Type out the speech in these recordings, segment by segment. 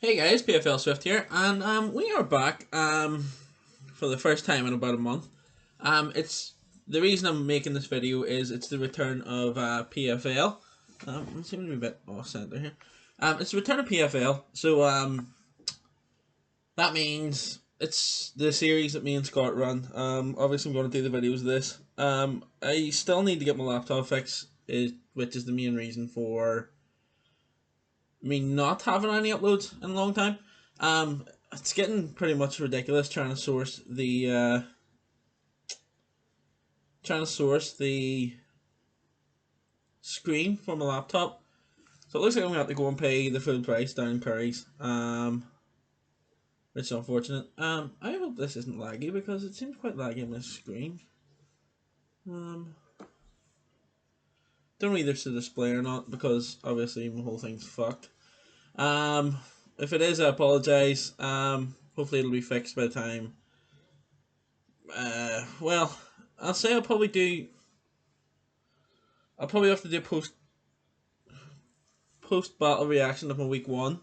Hey guys, PFL Swift here, and we are back for the first time in about a month. It's the reason I'm making this video is it's the return of PFL. I'm seeming to be a bit off center here. It's the return of PFL, so that means it's the series that me and Scott run. Obviously I'm going to do the videos of this. I still need to get my laptop fixed, which is the main reason for me not having any uploads in a long time. It's getting pretty much ridiculous trying to source the screen for my laptop. So it looks like I'm gonna have to go and pay the full price down in Curry's. Which is unfortunate. I hope this isn't laggy because it seems quite laggy on my screen. Don't know either it's the display or not because obviously my whole thing's fucked. If it is, I apologise. Hopefully it'll be fixed by the time. Well, I'll say I'll probably have to do post battle reaction of my week 1.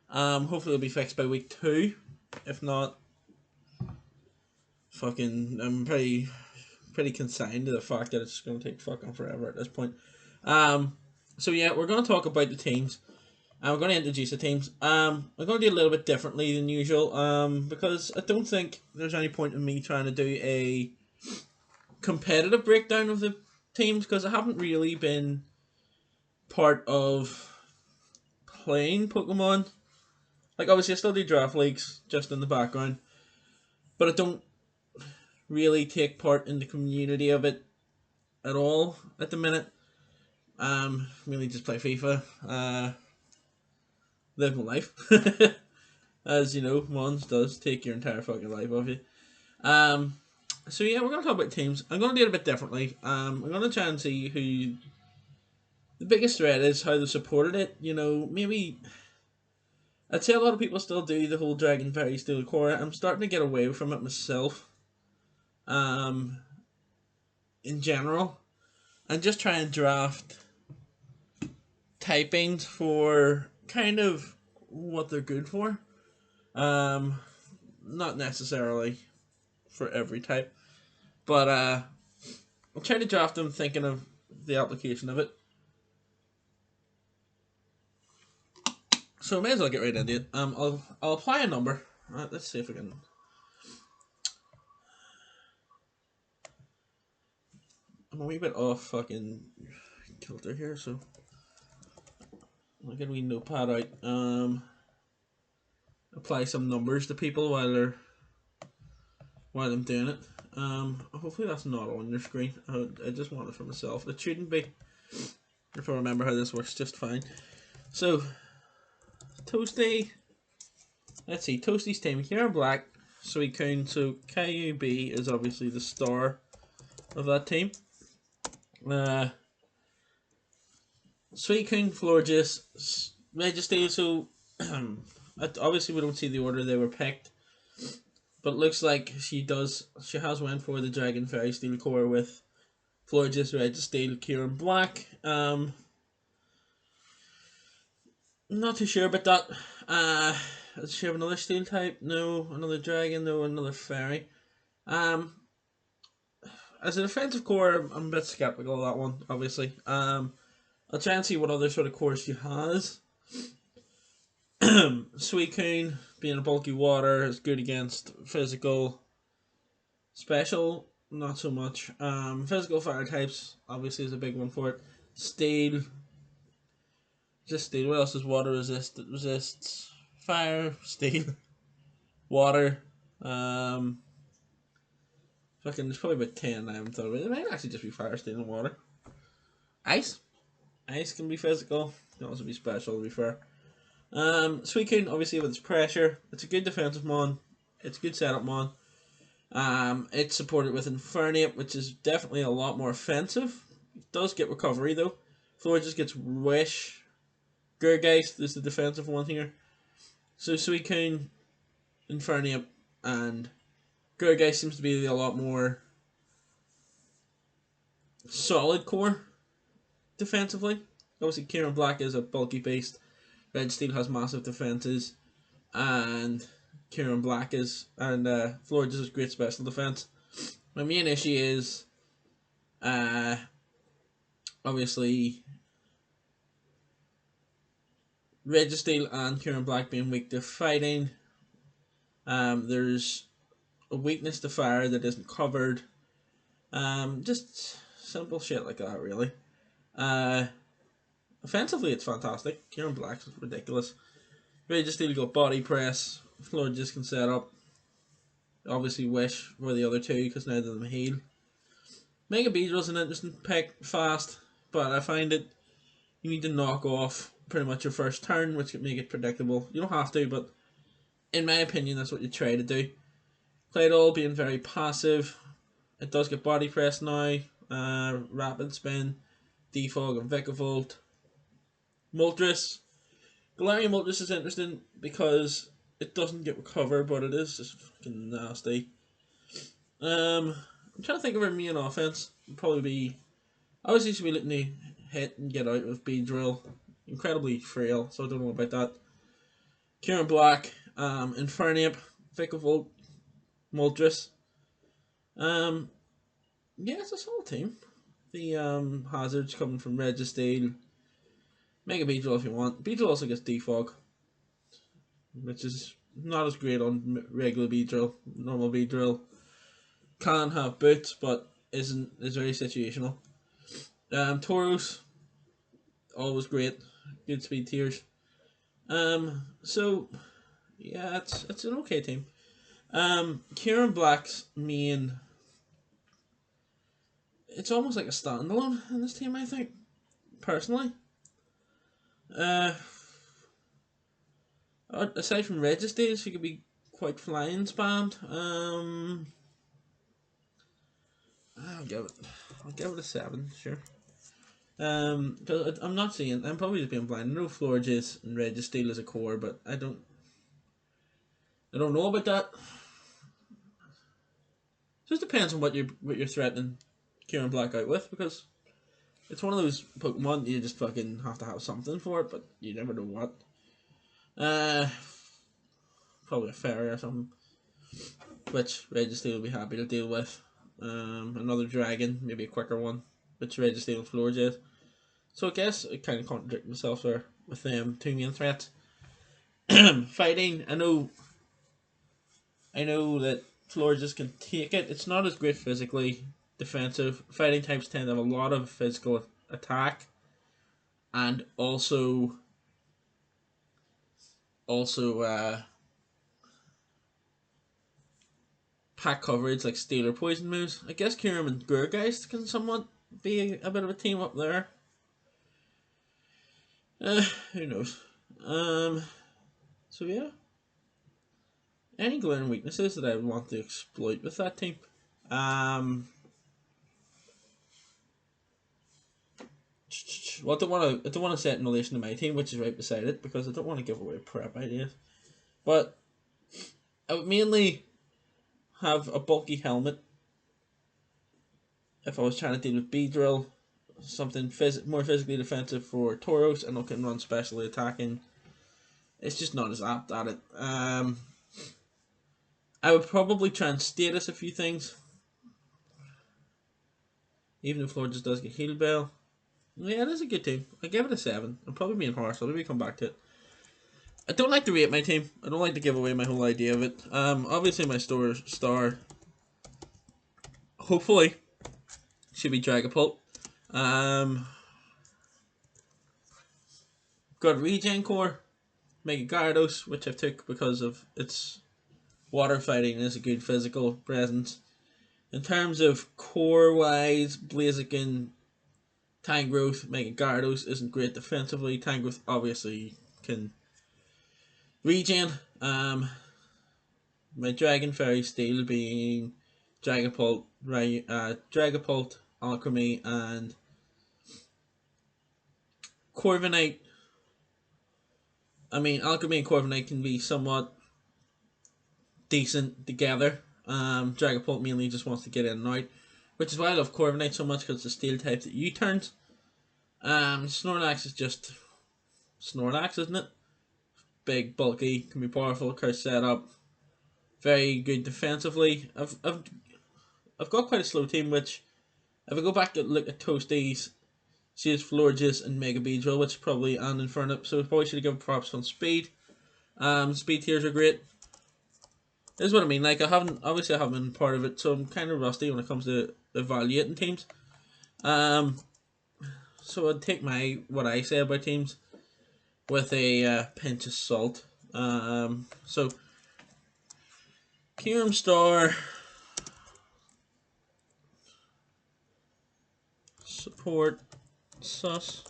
Hopefully it'll be fixed by week 2. If not, fucking, I'm pretty consigned to the fact that it's going to take fucking forever at this point. So yeah, we're going to talk about the teams. I'm going to introduce the teams. I'm going to do it a little bit differently than usual. Because I don't think there's any point in me trying to do a competitive breakdown of the teams because I haven't really been part of playing Pokemon. Like obviously I still do draft leagues just in the background, but I don't really take part in the community of it at all at the minute. Really just play FIFA. Live my life. As you know, Mons does take your entire fucking life off you. So yeah, we're going to talk about teams. I'm going to do it a bit differently. I'm going to try and see who the biggest threat is, how they supported it. You know, maybe I'd say a lot of people still do the whole Dragon Fairy Steel Core. I'm starting to get away from it myself. In general, and just try and draft typings for kind of what they're good for. Not necessarily for every type, but I'll try to draft them thinking of the application of it. So I may as well get right into it. I'll apply a number. Let's see if we can. I'm a wee bit off fucking kilter here, so I'll get a wee notepad out. Apply some numbers to people while I'm doing it. Hopefully that's not on your screen. I just want it for myself. It shouldn't be. If I remember how this works just fine. So, Toasty. Let's see. Toasty's team. Here in black. Suicune. So, KUB is obviously the star of that team. Suicune, Florges, Registeel. So, obviously we don't see the order they were picked. But it looks like she has went for the Dragon Fairy Steel Core with Florges, Registeel, Kieran Black. Not too sure about that. Does she have another steel type? No. Another dragon? No. Another fairy. As a defensive core, I'm a bit skeptical of that one, obviously. I'll try and see what other sort of cores she has. Suicune, being a bulky water, is good against physical. Special, not so much. Physical fire types, obviously, is a big one for it. Steel. Just steel. What else does water resist? It resists fire, steel, water. Fucking, there's probably about 10 I haven't thought of. It might actually just be fire, steel, and water. Ice. Ice can be physical. Can also be special, to be fair. Suicune, obviously, with its pressure. It's a good defensive mon. It's a good setup mon. It's supported with Infernape, which is definitely a lot more offensive. It does get recovery, though. Floor just gets Wish. Gurgeist is the defensive one here. So Suicune, Infernape, and Gurgeist seems to be a lot more solid core defensively. Obviously, Kieran Black is a bulky beast. Registeel has massive defenses. and Kieran Black is, and Flores is great special defense. My main issue is, uh, obviously, Registeel and Kieran Black being weak to fighting. There's a weakness to fire that isn't covered. Just simple shit like that, really. Uh, Offensively, it's fantastic. Kieran Black's ridiculous. Registeel got body press. Flores just can set up. Obviously, Wish were the other two because neither of them heal. Mega Beedrill's an interesting pick, fast, but I find it you need to knock off pretty much your first turn, which could make it predictable. You don't have to, but in my opinion, that's what you try to do. Claydol being very passive. It does get body press now. Rapid spin, defog, and Vikavolt. Moltres. Galarian Moltres is interesting because it doesn't get recover, but it is just fucking nasty. I'm trying to think of our main offense. It'd probably be. Obviously, should be looking to hit and get out with Beedrill. Incredibly frail, so I don't know about that. Kieran Black, Infernape, Vikavolt, Moltres. Yeah, it's a solid team. The hazards coming from Registeel. Mega Beedrill if you want. Beedrill also gets Defog, which is not as great on regular Beedrill. Normal Beedrill can have boots, but is very situational. Tauros, always great, good speed tiers. So yeah, it's an okay team. Kieran Black's main, it's almost like a standalone in this team, I think, personally. Aside from Registeel, he could be quite flying spammed. I'll give it a 7, sure. Because I'm not seeing. I'm probably just being blind. I know Florges and Registeel is a core, but I don't know about that. Just depends on what you're threatening Kieran Black out with, because it's one of those Pokemon you just fucking have to have something for it, but you never know what. Probably a fairy or something, which Registeel will be happy to deal with. Another dragon, maybe a quicker one, which Registeel and Florges. So I guess I kind of contradict myself there with them two main threats. Fighting, I know that Florges can take it. It's not as great physically. Defensive fighting types tend to have a lot of physical attack, and also pack coverage like steel or poison moves. I guess Kyurem and Gurgeist can somewhat be a bit of a team up there. Who knows? So yeah. Any glaring weaknesses that I would want to exploit with that team? Well, I don't want to set in relation to my team, which is right beside it, because I don't want to give away prep ideas. But I would mainly have a bulky helmet if I was trying to deal with Beedrill, something more physically defensive for Tauros, and I can run specially attacking. It's just not as apt at it. I would probably try and status a few things, even if Lord just does get Heal Bell. Yeah, it is a good team. I give it a 7. I'm probably being harsh. I'll maybe come back to it. I don't like to rate my team. I don't like to give away my whole idea of it. Obviously my star, hopefully, should be Dragapult. Got Regen Core, Mega Gyarados, which I've took because of its water fighting and is a good physical presence. In terms of core wise, Blaziken, Tangrowth, Mega Gyarados isn't great defensively. Tangrowth obviously can regen. My Dragon Fairy Steel being Dragapult, Dragapult, Alchemy, and Corviknight. I mean, Alchemy and Corviknight can be somewhat decent together. Dragapult mainly just wants to get in and out, which is why I love Corviknight so much, because it's a steel type that U-turns. Snorlax is just Snorlax, isn't it? big, bulky, can be powerful, crouch setup, very good defensively. I've got quite a slow team, which if I go back and look at Toasties, Seas Florges and Mega Beedrill, which probably and Inferno, so probably should have given props on speed. Speed tiers are great. This is what I mean. Like I haven't been part of it, so I'm kind of rusty when it comes to evaluating teams. So I'd take what I say about teams with a pinch of salt. So Kieran Star, support, sus.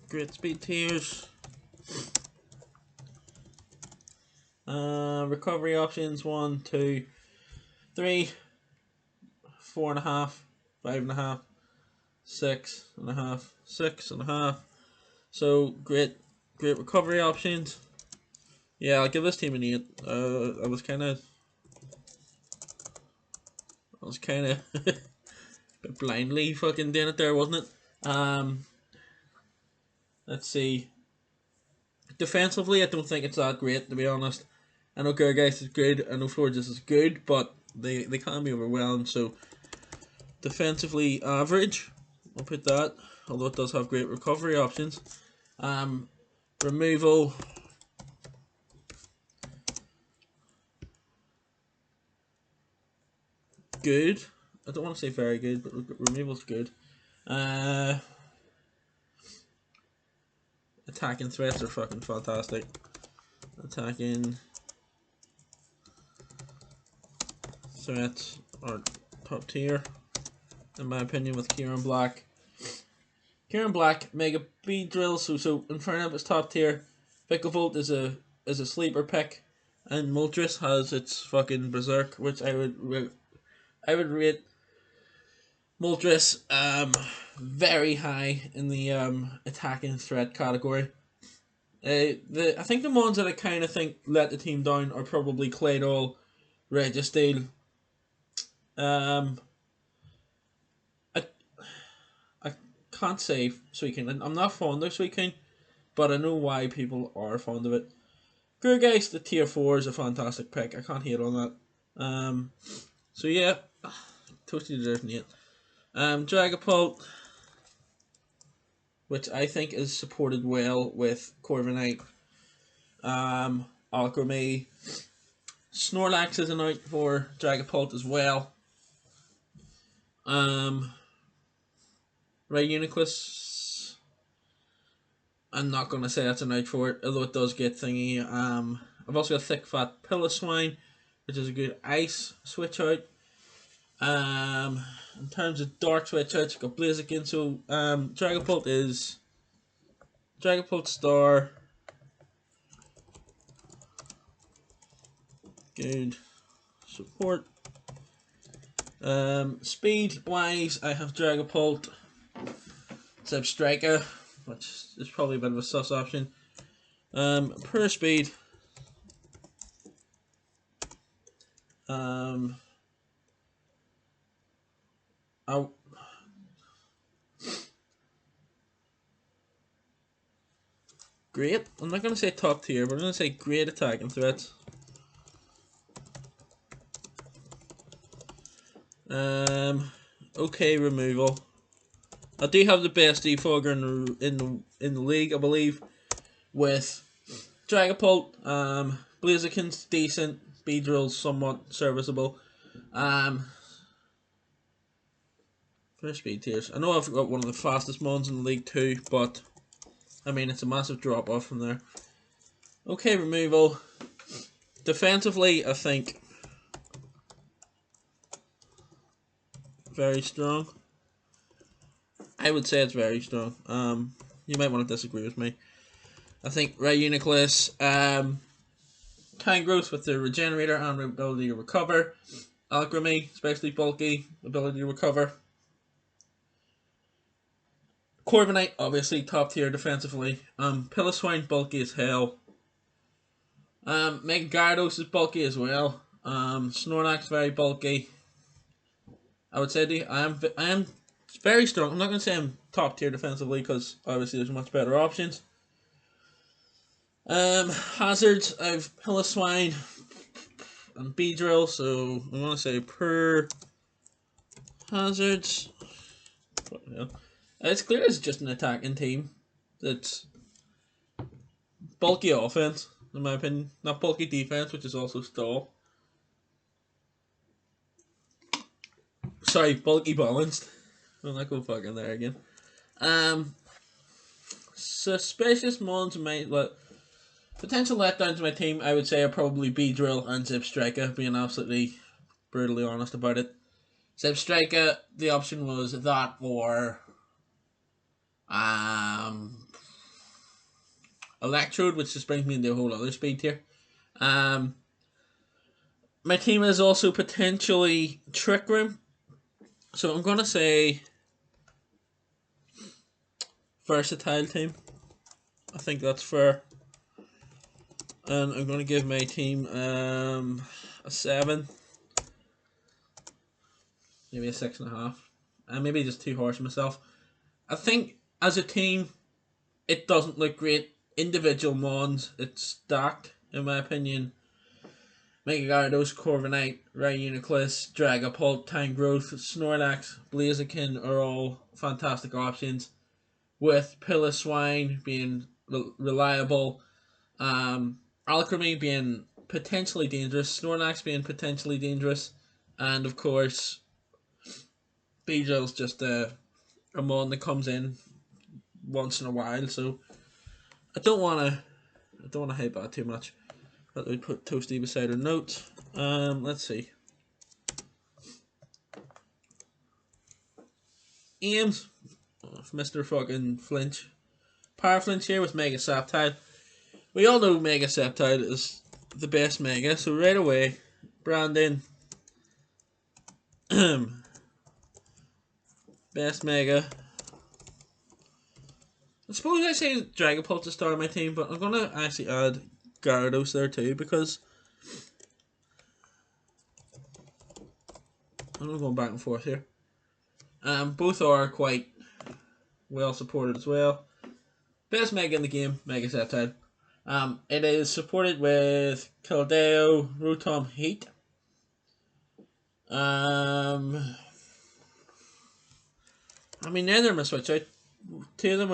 Great speed tiers. Recovery options 1, 2, 3, 4.5, 5.5, 6.5, 6.5. So great recovery options. Yeah, I'll give this team an 8. I was kind of blindly fucking doing it there, wasn't it? Let's see. Defensively, I don't think it's that great, to be honest. I know Gergeist is good, I know Florges is good, but they can be overwhelmed, so defensively average, I'll put that, although it does have great recovery options. Removal, good. I don't want to say very good, but removal's good. Attacking threats are fucking fantastic. Attacking threats are top tier, in my opinion, with Kieran Black. Kieran Black, Mega Beedrill, so Inferno is top tier. Picklebolt is a sleeper pick, and Moltres has its fucking Berserk, which I would rate Moltres very high in the attacking threat category. I think the ones that I kind of think let the team down are probably Claydol, Registeel. I can't say Suicune. I'm not fond of Suicune, but I know why people are fond of it. Gergeist, the tier 4 is a fantastic pick. I can't hate on that. So yeah, totally deserves an 8. Dragapult, which I think is supported well with Corviknight, Alchemy. Snorlax is an out for Dragapult as well. Rayuniclus, I'm not going to say that's an out for it, although it does get thingy. I've also got Thick Fat Piloswine, which is a good ice switch out. In terms of dark switch outs, I've got Blaziken. So Dragapult is Dragapult Star. Good support. Speed wise, I have Dragapult, Striker, which is probably a bit of a sus option. Per speed, great. I'm not going to say top tier, but I'm going to say great attacking threats. Okay removal. I do have the best defogger in the league, I believe, with Dragapult. Blaziken's decent, Beedrill's somewhat serviceable. For speed tiers, I know I've got one of the fastest ones in the league too, but I mean it's a massive drop off from there. Okay, removal. Defensively, I think very strong. I would say it's very strong. You might want to disagree with me. I think Rayuniclus, Tangrowth with the Regenerator and ability to recover. Alchemy, especially bulky, ability to recover. Corviknight, obviously top tier defensively. Piloswine, bulky as hell. Mega Gyarados is bulky as well. Snorlax, very bulky. I would say I am It's very strong. I'm not going to say I'm top tier defensively because obviously there's much better options. Hazards, I've Swine and B-Drill, so I'm going to say per Hazards. It's clear it's just an attacking team that's bulky offense, in my opinion. Not bulky defense, which is also stall. Sorry, bulky balanced. I'll not go fucking there again. Suspicious mons might potential letdowns to my team. I would say are probably B-Drill and Zip Striker, being absolutely brutally honest about it. Zip Striker, the option was that or Electrode, which just brings me into a whole other speed tier. My team is also potentially Trick Room, so I'm gonna say versatile team. I think that's fair, and I'm gonna give my team a 7, maybe a 6.5. And maybe just too harsh on myself. I think as a team, it doesn't look great. Individual mons, it's stacked in my opinion. Mega Gyarados, Corviknight, Rhinocules, Dragapult, Tangrowth, Snorlax, Blaziken are all fantastic options, with Piloswine being reliable, Alchemy being potentially dangerous, Snorlax being potentially dangerous, and of course, Beedrill's just a mon that comes in once in a while. So I don't wanna hype that too much. But we put Toasty beside our notes. Let's see. Aims, Mr. fucking Flinch. Power Flinch here with Mega Saptile. We all know Mega Saptile is the best Mega, so right away, Brandon. Best Mega. I suppose I say Dragapult to start my team, but I'm gonna actually add Gyarados there too because I'm going back and forth here. Both are quite well supported as well. Best Mega in the game, Mega Sceptile. It is supported with Keldeo, Rotom Heat. I mean, neither of them are switch out. Two of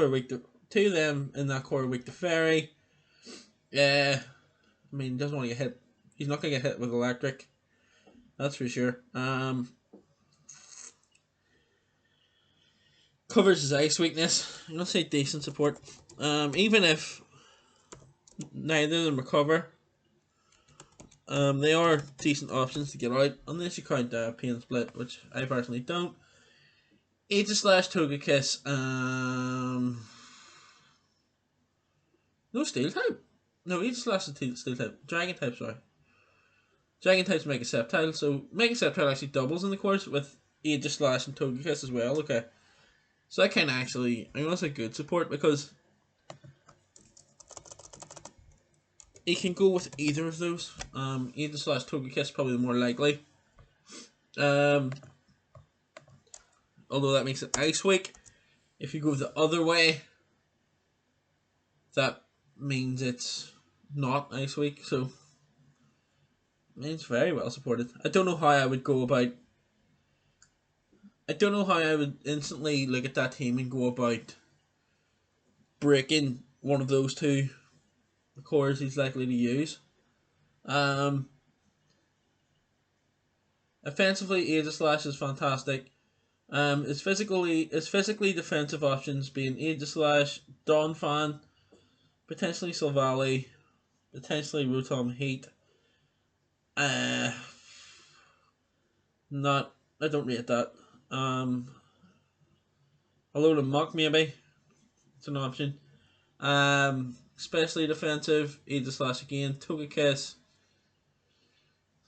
them in that core are weak to Fairy. Yeah, I mean, doesn't want to get hit. He's not gonna get hit with Electric. That's for sure. Covers his ice weakness. I'm gonna say decent support. Even if neither of them recover, they are decent options to get out, unless you count Pain Split, which I personally don't. Aegislash, Togekiss, no Steel type. No, Aegislash is Steel type. Dragon type, sorry. Dragon type's Mega Sceptile, so Mega Sceptile actually doubles in the course with Aegislash and Togekiss as well, okay. So that kind of actually, I'm gonna say good support because he can go with either of those. Aegislash, Togekiss probably the more likely. Although that makes it Ice Weak. If you go the other way, that means it's not Ice Weak. So it's very well supported. I don't know how I would go about. I don't know how I would instantly look at that team and go about breaking one of those two cores he's likely to use. Offensively, Aegislash is fantastic. His physically defensive options being Aegislash, Donphan, potentially Silvally, potentially Rotom Heat. I don't rate that. A load of Muck maybe. It's an option. Especially defensive, Aegislash again, Togekiss,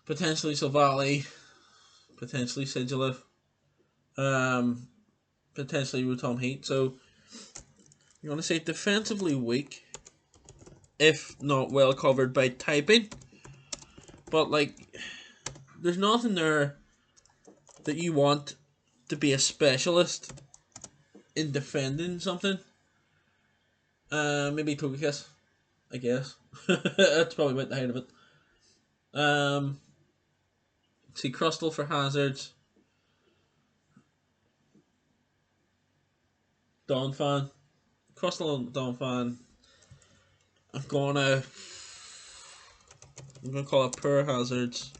potentially Silvally, potentially Sigilyph, potentially Rotom Heat. So you want to say defensively weak, if not well covered by typing. But like, there's nothing there that you want to be a specialist in defending something. Maybe Togekiss, I guess. That's probably about the height of it. See Crustle for hazards. Donphan. Crustle and Donphan. I'm gonna call it pure hazards.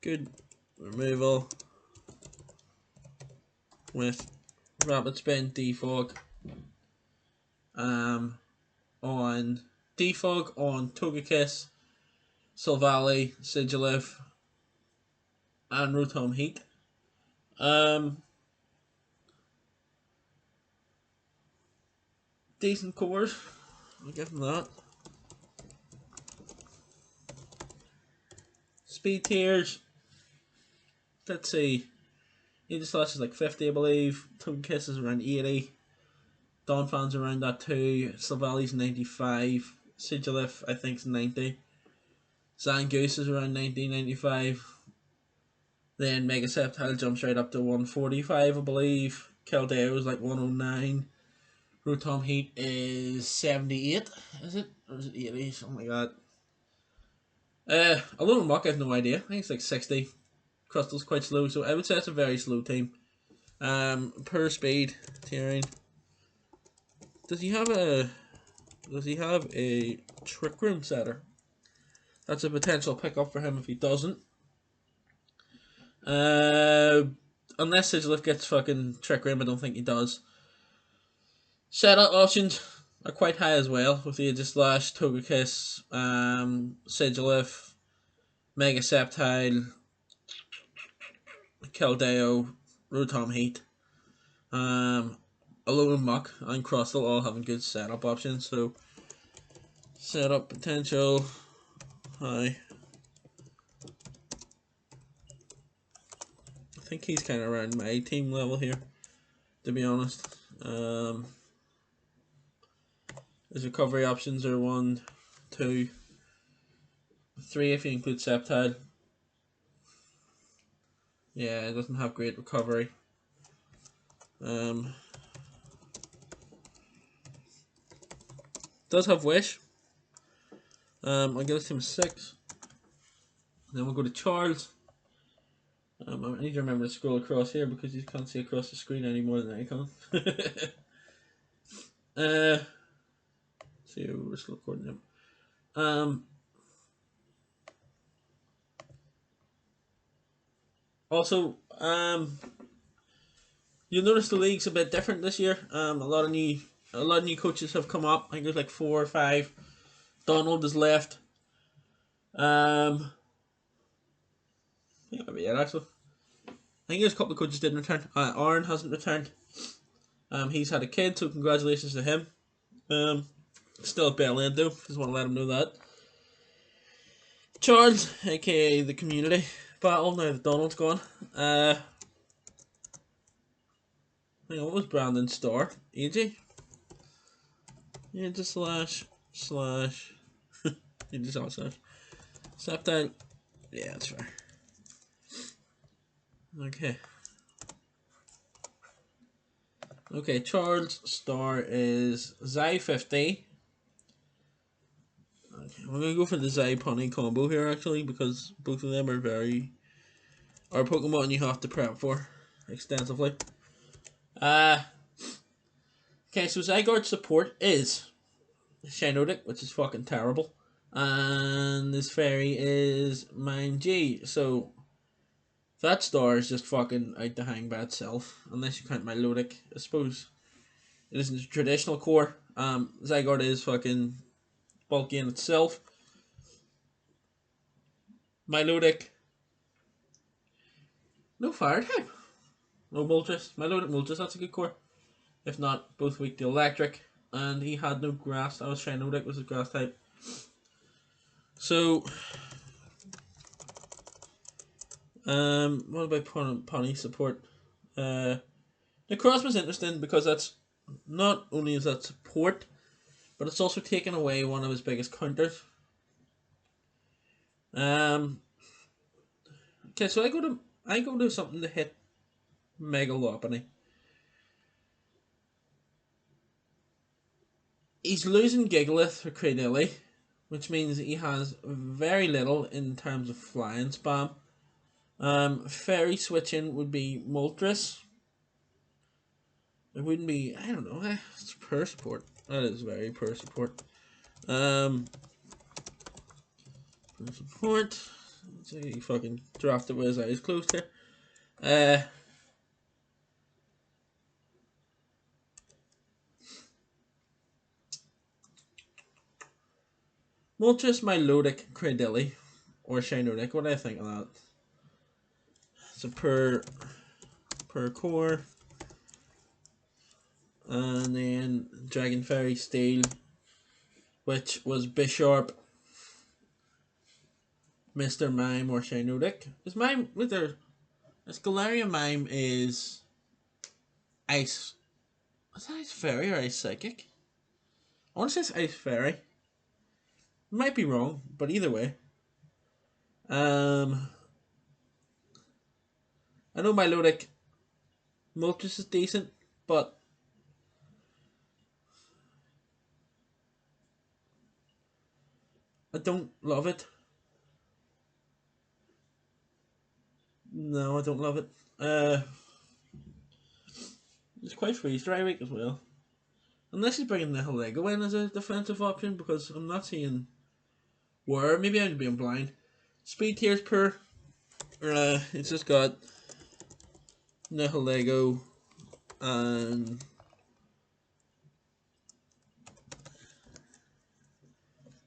Good removal with Rapid Spin Defog. On Defog on Togekiss, Silvally, Sigilyph, and Rotom Heat. Decent cores, I'll give them that. Speed tiers, let's see. Aegislash is like 50, I believe. Togekiss is around 80. Donphan's around that too. Silvally's 95. Sigilyph, I think, is 90. Zangoose is around 90, 95. Then Mega Sceptile jumps right up to 145, I believe. Keldeo is like 109. Rotom Heat is 78, is it? Or is it 80? Something like that. A little muck, I have no idea. I think it's like 60. Crustal's quite slow, so I would say it's a very slow team. Per speed, Tyrion. Does he have a Trick Room setter? That's a potential pickup for him if he doesn't. Unless Sigilyph gets fucking Trick Room, I don't think he does. Setup options are quite high as well, with Aegislash, Togekiss, Sigilyph, Mega Sceptile, Keldeo, Rotom Heat, Alolan Muck, and Crustle all having good setup options, so setup potential high. I think he's kind of around my team level here, to be honest. His recovery options are 1, 2, 3 if you include Sceptile. Yeah, it doesn't have great recovery. Does have Wish. I'll give this team a 6. Then we'll go to Charles. I need to remember to scroll across here because you can't see across the screen any more than I can. See, we're still recording now. Also, you'll notice the league's a bit different this year. A lot of new coaches have come up. I think there's like 4 or 5. Donald has left. I think that'll be it actually. I think there's a couple of coaches didn't return. Aaron hasn't returned. He's had a kid, so congratulations to him. Still at Bell End though. Just want to let him know that. Charles, aka the community battle. Now that Donald's gone. Hang on, what was Brandon's star? AJ. Yeah, just slash. You just all slash. Sceptile. Yeah, that's fair. Okay, Charles' star is Zai 50. Okay, we're gonna go for the Zai Pony combo here actually because both of them are Pokemon you have to prep for extensively. Okay, so Zygarde's support is Shiinotic, which is fucking terrible. And this fairy is Mind G, so that star is just fucking out to hang by itself, unless you count Milotic. I suppose it isn't a traditional core. Zygarde is fucking bulky in itself. Milotic, no fire type. No Moltres. Milotic Moltres, that's a good core. If not, both weak to electric. And he had no grass. That was Shiinotic, was his grass type. So, what about Pony support? Necrozma's interesting because that's not only is that support, but it's also taken away one of his biggest counters. Okay, so I go to I go to something to hit Megalopony. He's losing Gigalith for Cradilly, which means he has very little in terms of flying spam. Fairy switching would be Moltres. It wouldn't be, I don't know, it's per support. That is very per support. Per support. So he fucking dropped it with his eyes closed here. Moltres, Milotic, Cradilly, or Shinotic. What do I think of that? So per core. And then Dragon Fairy Steel, which was Bishop, Mr. Mime, or Shinotic. Is Mime with their Galarian Mime is Ice. Is that Ice Fairy or Ice Psychic? I want to say it's Ice Fairy. Might be wrong, but either way. I know Milotic Moltres is decent, but I don't love it. No, I don't love it. It's quite freeze dry week as well. Unless he's bringing Nihilego in as a defensive option, because I'm not seeing where. Maybe I'm being blind. Speed tiers per. It's just got Nihilego and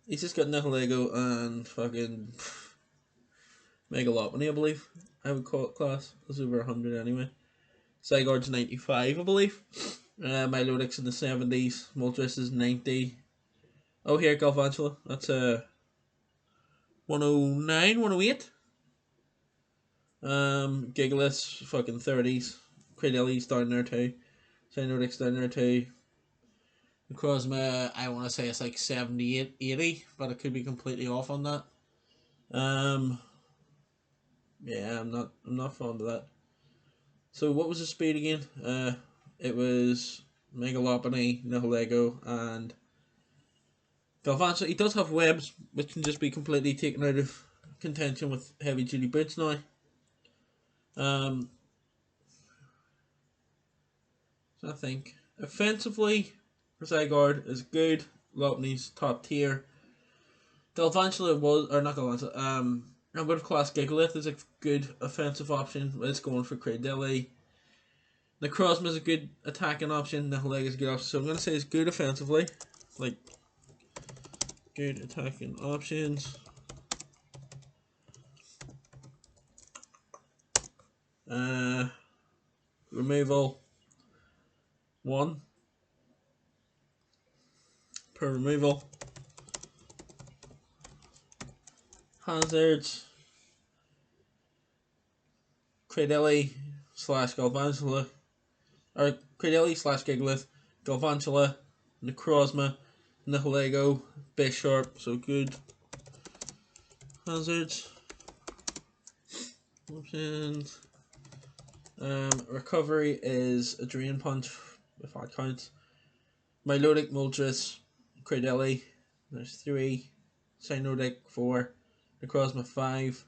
he's just got Nihilego and fucking Megalopony, I believe. I would call it class. It's over 100 anyway. Zygarde's 95, I believe. Milotic's in the 70s. Moltres is 90. Oh, here, Galvantula. That's a 109, 108. Gigalith's fucking 30s. Cradilly's down there too. Cyanotic's down there too. Necrozma, I want to say it's like 78, 80, but I could be completely off on that. Yeah, I'm not fond of that. So what was the speed again? It was Megalopony, Nihilego, and Galvantula. He does have webs, which can just be completely taken out of contention with heavy duty boots now. So I think offensively, Zygarde is good. Lopney's top tier. Galvantula was, or not Galvantula. I'm going to class Gigalith is a good offensive option. It's going for Cradilly. Necrozma is a good attacking option. Nihilego is a good option. So I'm going to say it's good offensively. Like, good attacking options. Removal 1 per removal. Hazards. Cradilly / Galvantula, or Cradilly / Gigalith, Galvantula, Necrozma, Nihilego, Bishop, so good. Hazards. Options. Recovery is a Drain Punch, if that counts. Milotic, Moltres, Cradilly, there's 3. Cyanotic, 4. Necrozma, 5.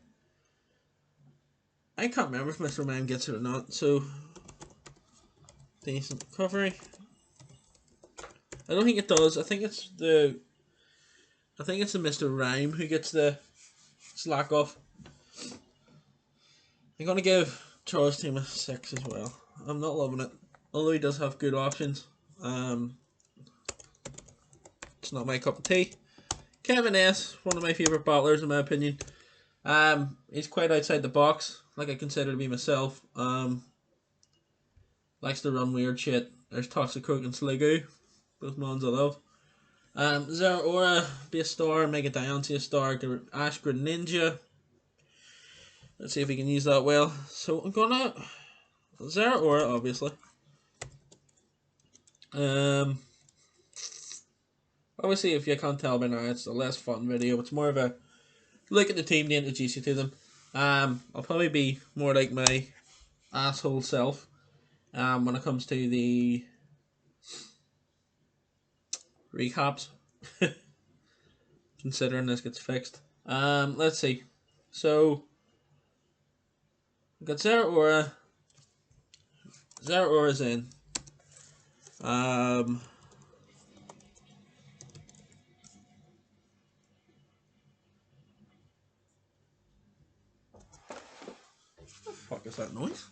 I can't remember if Mr. Mime gets it or not, so decent recovery. I don't think it does. I think it's the Mr. Rhyme who gets the slack off. I'm gonna give Charles Team a 6 as well. I'm not loving it, although he does have good options. It's not my cup of tea. Kevin S, one of my favourite battlers in my opinion. He's quite outside the box, like I consider to be myself. Likes to run weird shit. There's Toxicroak and Sliggoo, both mons I love. Zeraora, be a star. Mega Diancie, a star. Ash Greninja. Let's see if we can use that well. So I'm gonna Zeraora, obviously. Obviously, if you can't tell by now, it's a less fun video. It's more of a look at the team to introduce you to them. I'll probably be more like my asshole self when it comes to the recaps, considering this gets fixed. Let's see. So, we've got Zera Aura. Zera Aura's in. Um, what the fuck is that noise?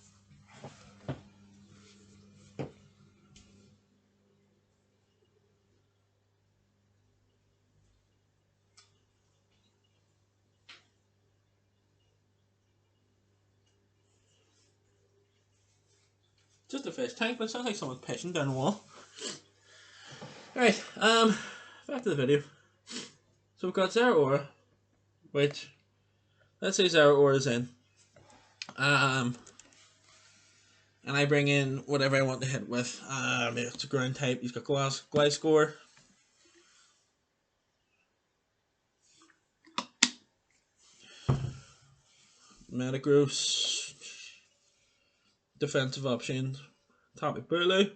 Just a fish tank, but it sounds like someone's pissing down the wall. Alright, back to the video. So we've got Zera Aura, which, let's say Zera Aura's in. And I bring in whatever I want to hit with. It's a ground type, he's got Gliscor. Metagross. Defensive option. Tapu Bulu.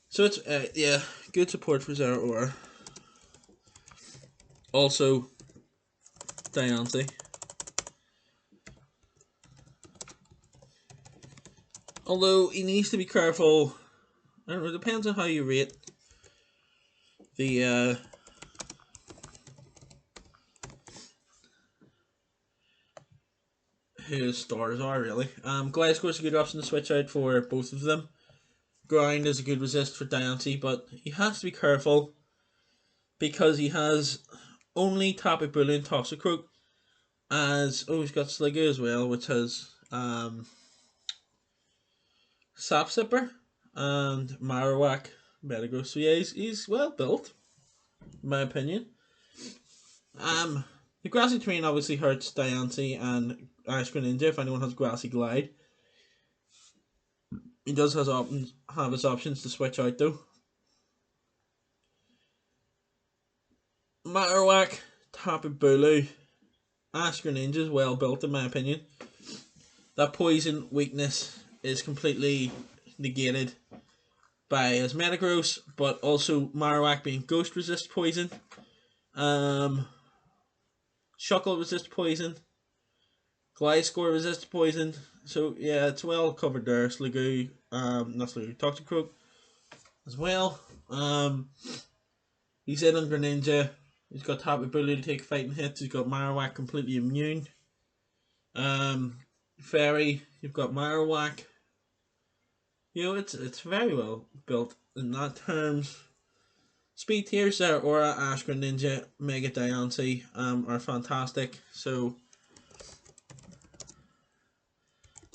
So it's, yeah, good support for Zera Aura. Also, Diancie. Although, he needs to be careful. I don't know, it depends on how you rate the, his stars are, really. Gliscor's a good option to switch out for both of them. Ground is a good resist for Diancie, but he has to be careful because he has only Tapu Bulu and Toxicroak. He's got Sliggoo as well, which has Sap Sipper and Marowak Metagross. So yeah, he's well built, in my opinion. The Grassy Terrain obviously hurts Diancie and Ash Greninja if anyone has Grassy Glide. He does have his options to switch out though. Marowak, Tapu Bulu, Ash Greninja is well built in my opinion. That poison weakness is completely negated by his Metagross, but also Marowak being Ghost resist poison. Shuckle resist poison. Gliscor resist poison. So yeah, it's well covered there. Sliggoo, not Sliggoo, Toxicroak as well. He's in on Greninja. He's got Tapu Bulu to take fighting hits. He's got Marowak completely immune. Fairy, you've got Marowak. You know, it's very well built in that terms. Speed tiers there, Aura, Ash Greninja, Mega Diancie are fantastic. So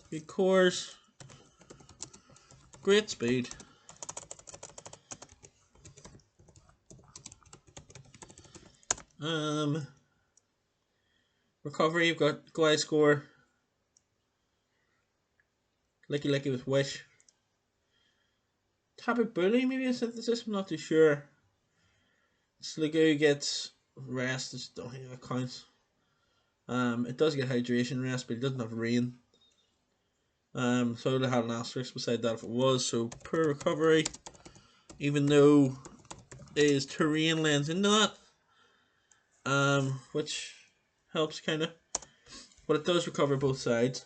good cores, great speed. Recovery, you've got Gliscor, Licky with Wish. Tapu Bulu, maybe a synthesis, I'm not too sure. Sliggoo gets rest, I don't think that counts. It does get hydration rest, but it doesn't have rain. So I would have had an asterisk beside that if it was. So poor recovery, even though his terrain lends into that, which helps kind of, but it does recover both sides.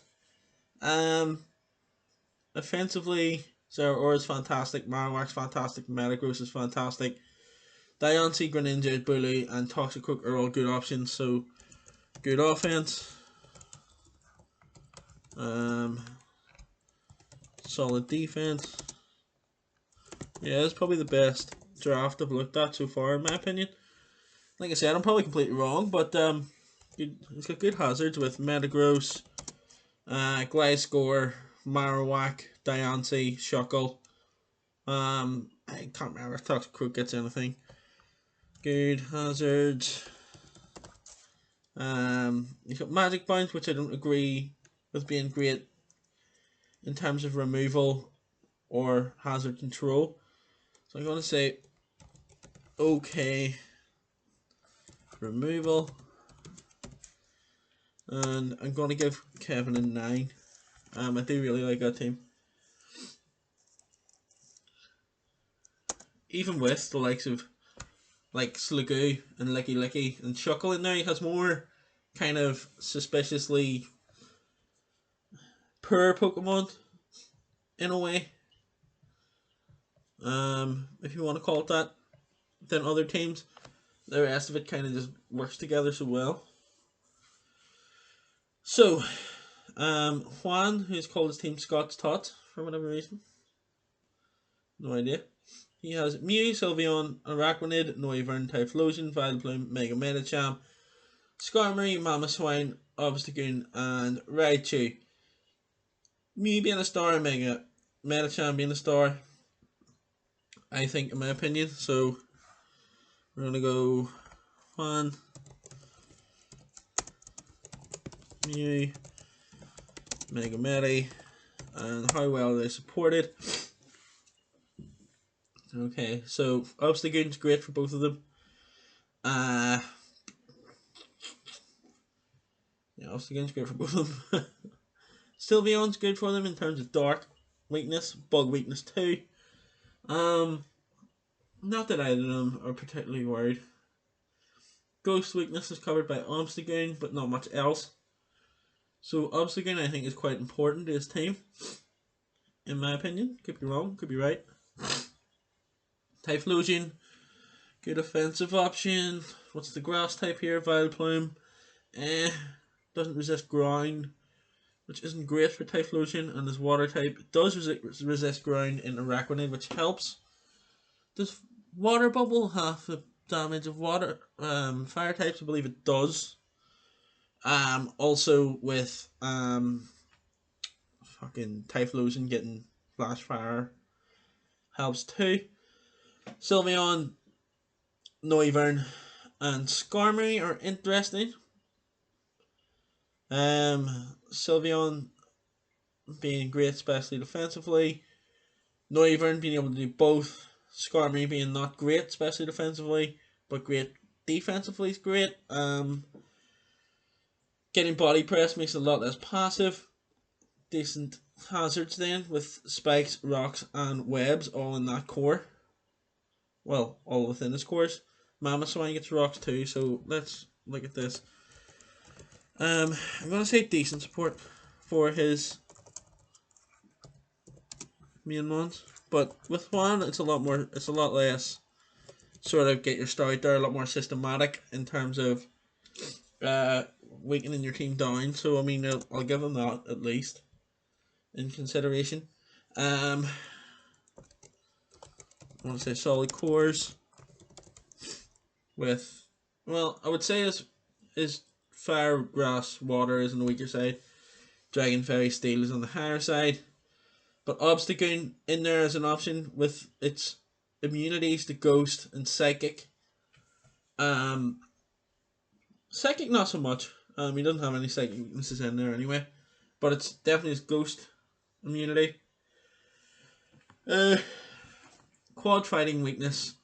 Offensively, Zera Aura is fantastic, Marowak's fantastic, Metagross is fantastic. Diancie, Greninja, Bulu, and Toxicroak are all good options, so good offense. Solid defense. Yeah, it's probably the best draft I've looked at so far, in my opinion. Like I said, I'm probably completely wrong, but it's got good hazards with Metagross, Gliscor, Marowak, Diancie, Shuckle. I can't remember if Toxicroak gets anything. Good hazards. You've got Magic Bounce, which I don't agree with being great in terms of removal or hazard control. So I'm going to say okay removal. and I'm going to give Kevin a 9. I do really like that team. Even with the likes of like Sliggoo and Licky Licky and Shuckle in there, he has more kind of suspiciously poor Pokemon in a way. If you want to call it that, than other teams. The rest of it kind of just works together so well. So, Juan, who's called his team Scott's Tot for whatever reason. No idea. He has Mew, Sylveon, Araquanid, Noivern, Typhlosion, Vileplume, Mega Medicham, Skarmory, Mamoswine, Obstagoon, and Raichu. Mew being a star, Mega Medicham being a star, I think, in my opinion. So, we're going to go Juan, Mew, Mega Medi, and how well they supported. Okay, so Obstagoon's great for both of them. Yeah, Obstagoon's great for both of them. Sylveon's good for them in terms of dark weakness, bug weakness too. Not that either of them are particularly worried. Ghost weakness is covered by Obstagoon, but not much else. So Obstagoon, I think, is quite important to his team, in my opinion. Could be wrong, could be right. Typhlosion, good offensive option. What's the grass type here? Vileplume. Doesn't resist ground, which isn't great for Typhlosion, and his water type does resist ground in Araquanid, which helps. Does water bubble have the damage of water fire types? I believe it does. Also with fucking Typhlosion getting flash fire helps too. Sylveon, Noivern, and Skarmory are interesting. Sylveon being great, especially defensively. Noivern being able to do both. Skarmory being not great, especially defensively, but great defensively is great. Getting body press makes it a lot less passive. Decent hazards then with spikes, rocks, and webs all in that core. Well, all within his cores. Mamoswine gets rocks too, so let's look at this. I'm gonna say decent support for his main ones, but with one it's a lot less sort of get your start there, a lot more systematic in terms of weakening your team down. So I mean, I'll give him that at least in consideration. I want to say solid cores with, well, I would say is fire, grass, water is on the weaker side. Dragon, Fairy, Steel is on the higher side. But Obstagoon in there as an option with its immunities to Ghost and Psychic. Psychic not so much. He doesn't have any psychic weaknesses in there anyway. But it's definitely his Ghost immunity. Quad fighting weakness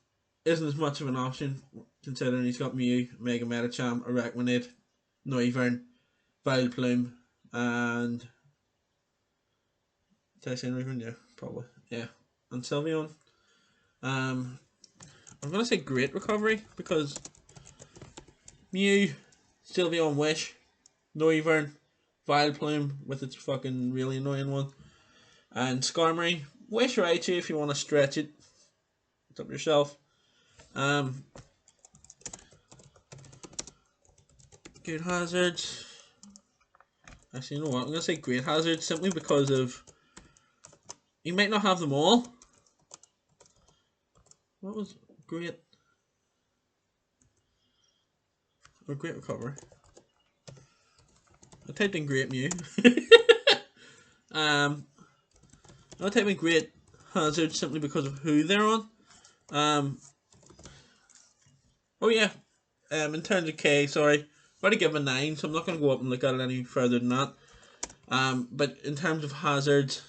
isn't as much of an option considering he's got Mew, Mega Medicham, Araquanid, Noivern, Vileplume, and did I say Noivern? Yeah, probably. Yeah. And Sylveon. I'm gonna say great recovery because Mew, Sylveon Wish, Noivern, Vileplume with its fucking really annoying one, and Skarmory. Wish Raichu if you want to stretch it. It's up yourself. Good hazards. Actually, you know what? I'm gonna say great hazards simply because of you might not have them all. What was great? Or great recovery. I typed in great Mew. I'll type in great hazard simply because of who they're on. Oh yeah. In terms of K, sorry, I've already given a 9, so I'm not going to go up and look at it any further than that. But in terms of hazards,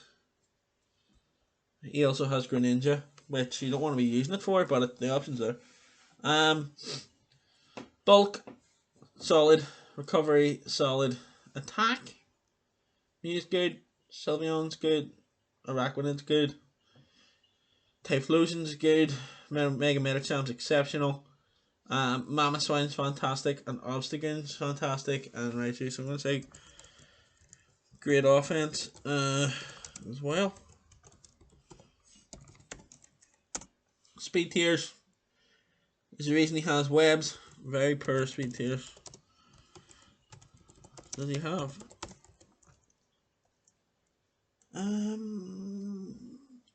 he also has Greninja, which you don't want to be using it for, but the options are. Bulk, solid, recovery, solid. Attack, he's good. Sylveon's good. Araquanid's good. Typhlosion's good. Mega Metacham's exceptional. Mamoswine's fantastic. And Obstagoon's fantastic. And Raichu, so I'm going to say great offense as well. Speed tiers. There's a reason he has webs. Very poor speed tiers. Does he have?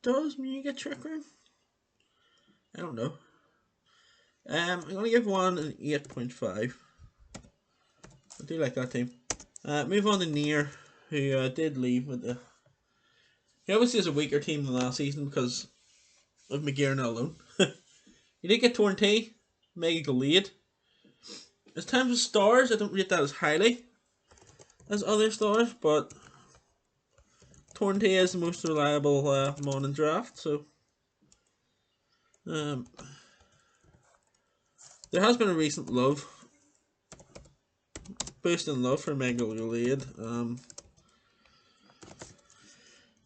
Does Mew get Trick Room? I don't know. I'm gonna give one an 8.5. I do like that team. Move on to Nier, who did leave with the. He obviously has a weaker team than last season because of McGearn alone. He did get Torn T, Mega Gallade. In terms of stars, I don't rate that as highly as other stars, but Torn T is the most reliable mon in draft, so there has been a recent boost in love for Mega Gallade.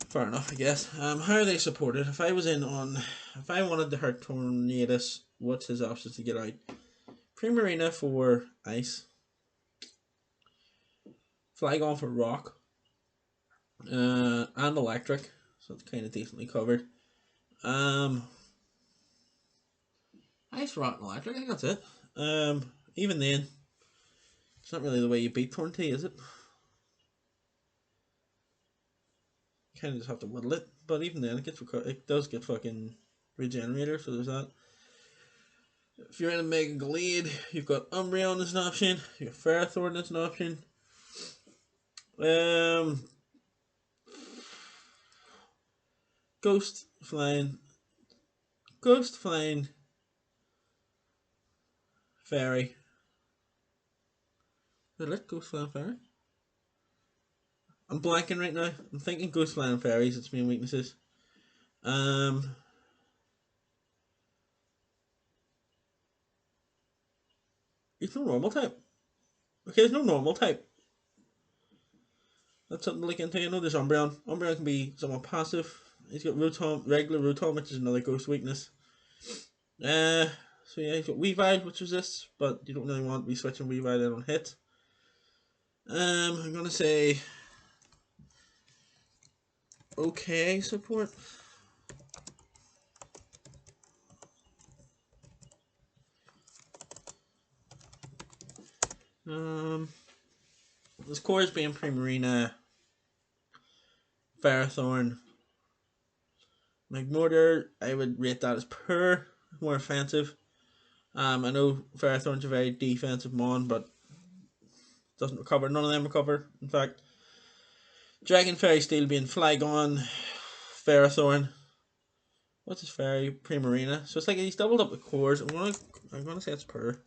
Fair enough, I guess. How are they supported? If I wanted to hurt Tornadus, what's his options to get out? Primarina for ice. Flygon for rock. And electric. So it's kind of decently covered. Ice, rock, and electric. I think that's it. Even then, it's not really the way you beat Tornty, is it? You kind of just have to whittle it. But even then, it does get fucking regenerator, so there's that. If you're in a Mega Gallade, you've got Umbreon as an option. You've got Ferrothorn as an option. Ghost Flying Fairy. Did I let Ghost Flying Fairy? I'm blanking right now. I'm thinking Ghost Flying Fairies, its main weaknesses. He's no normal type. Okay, there's no normal type. That's something to look into. I know there's Umbreon. Umbreon can be somewhat passive. He's got regular Rotom, which is another ghost weakness. So yeah, he's got Weavile, which resists, but you don't really want to be switching Weavile in on hit. I'm gonna say okay support. His cores being Primarina, Ferrothorn, Magmortar, I would rate that as poor, more offensive. I know Ferrothorn's a very defensive mon, but doesn't recover. None of them recover, in fact. Dragon Fairy Steel being Flygon, Ferrothorn. What's his fairy? Primarina. So it's like he's doubled up the cores. I'm gonna say it's poor.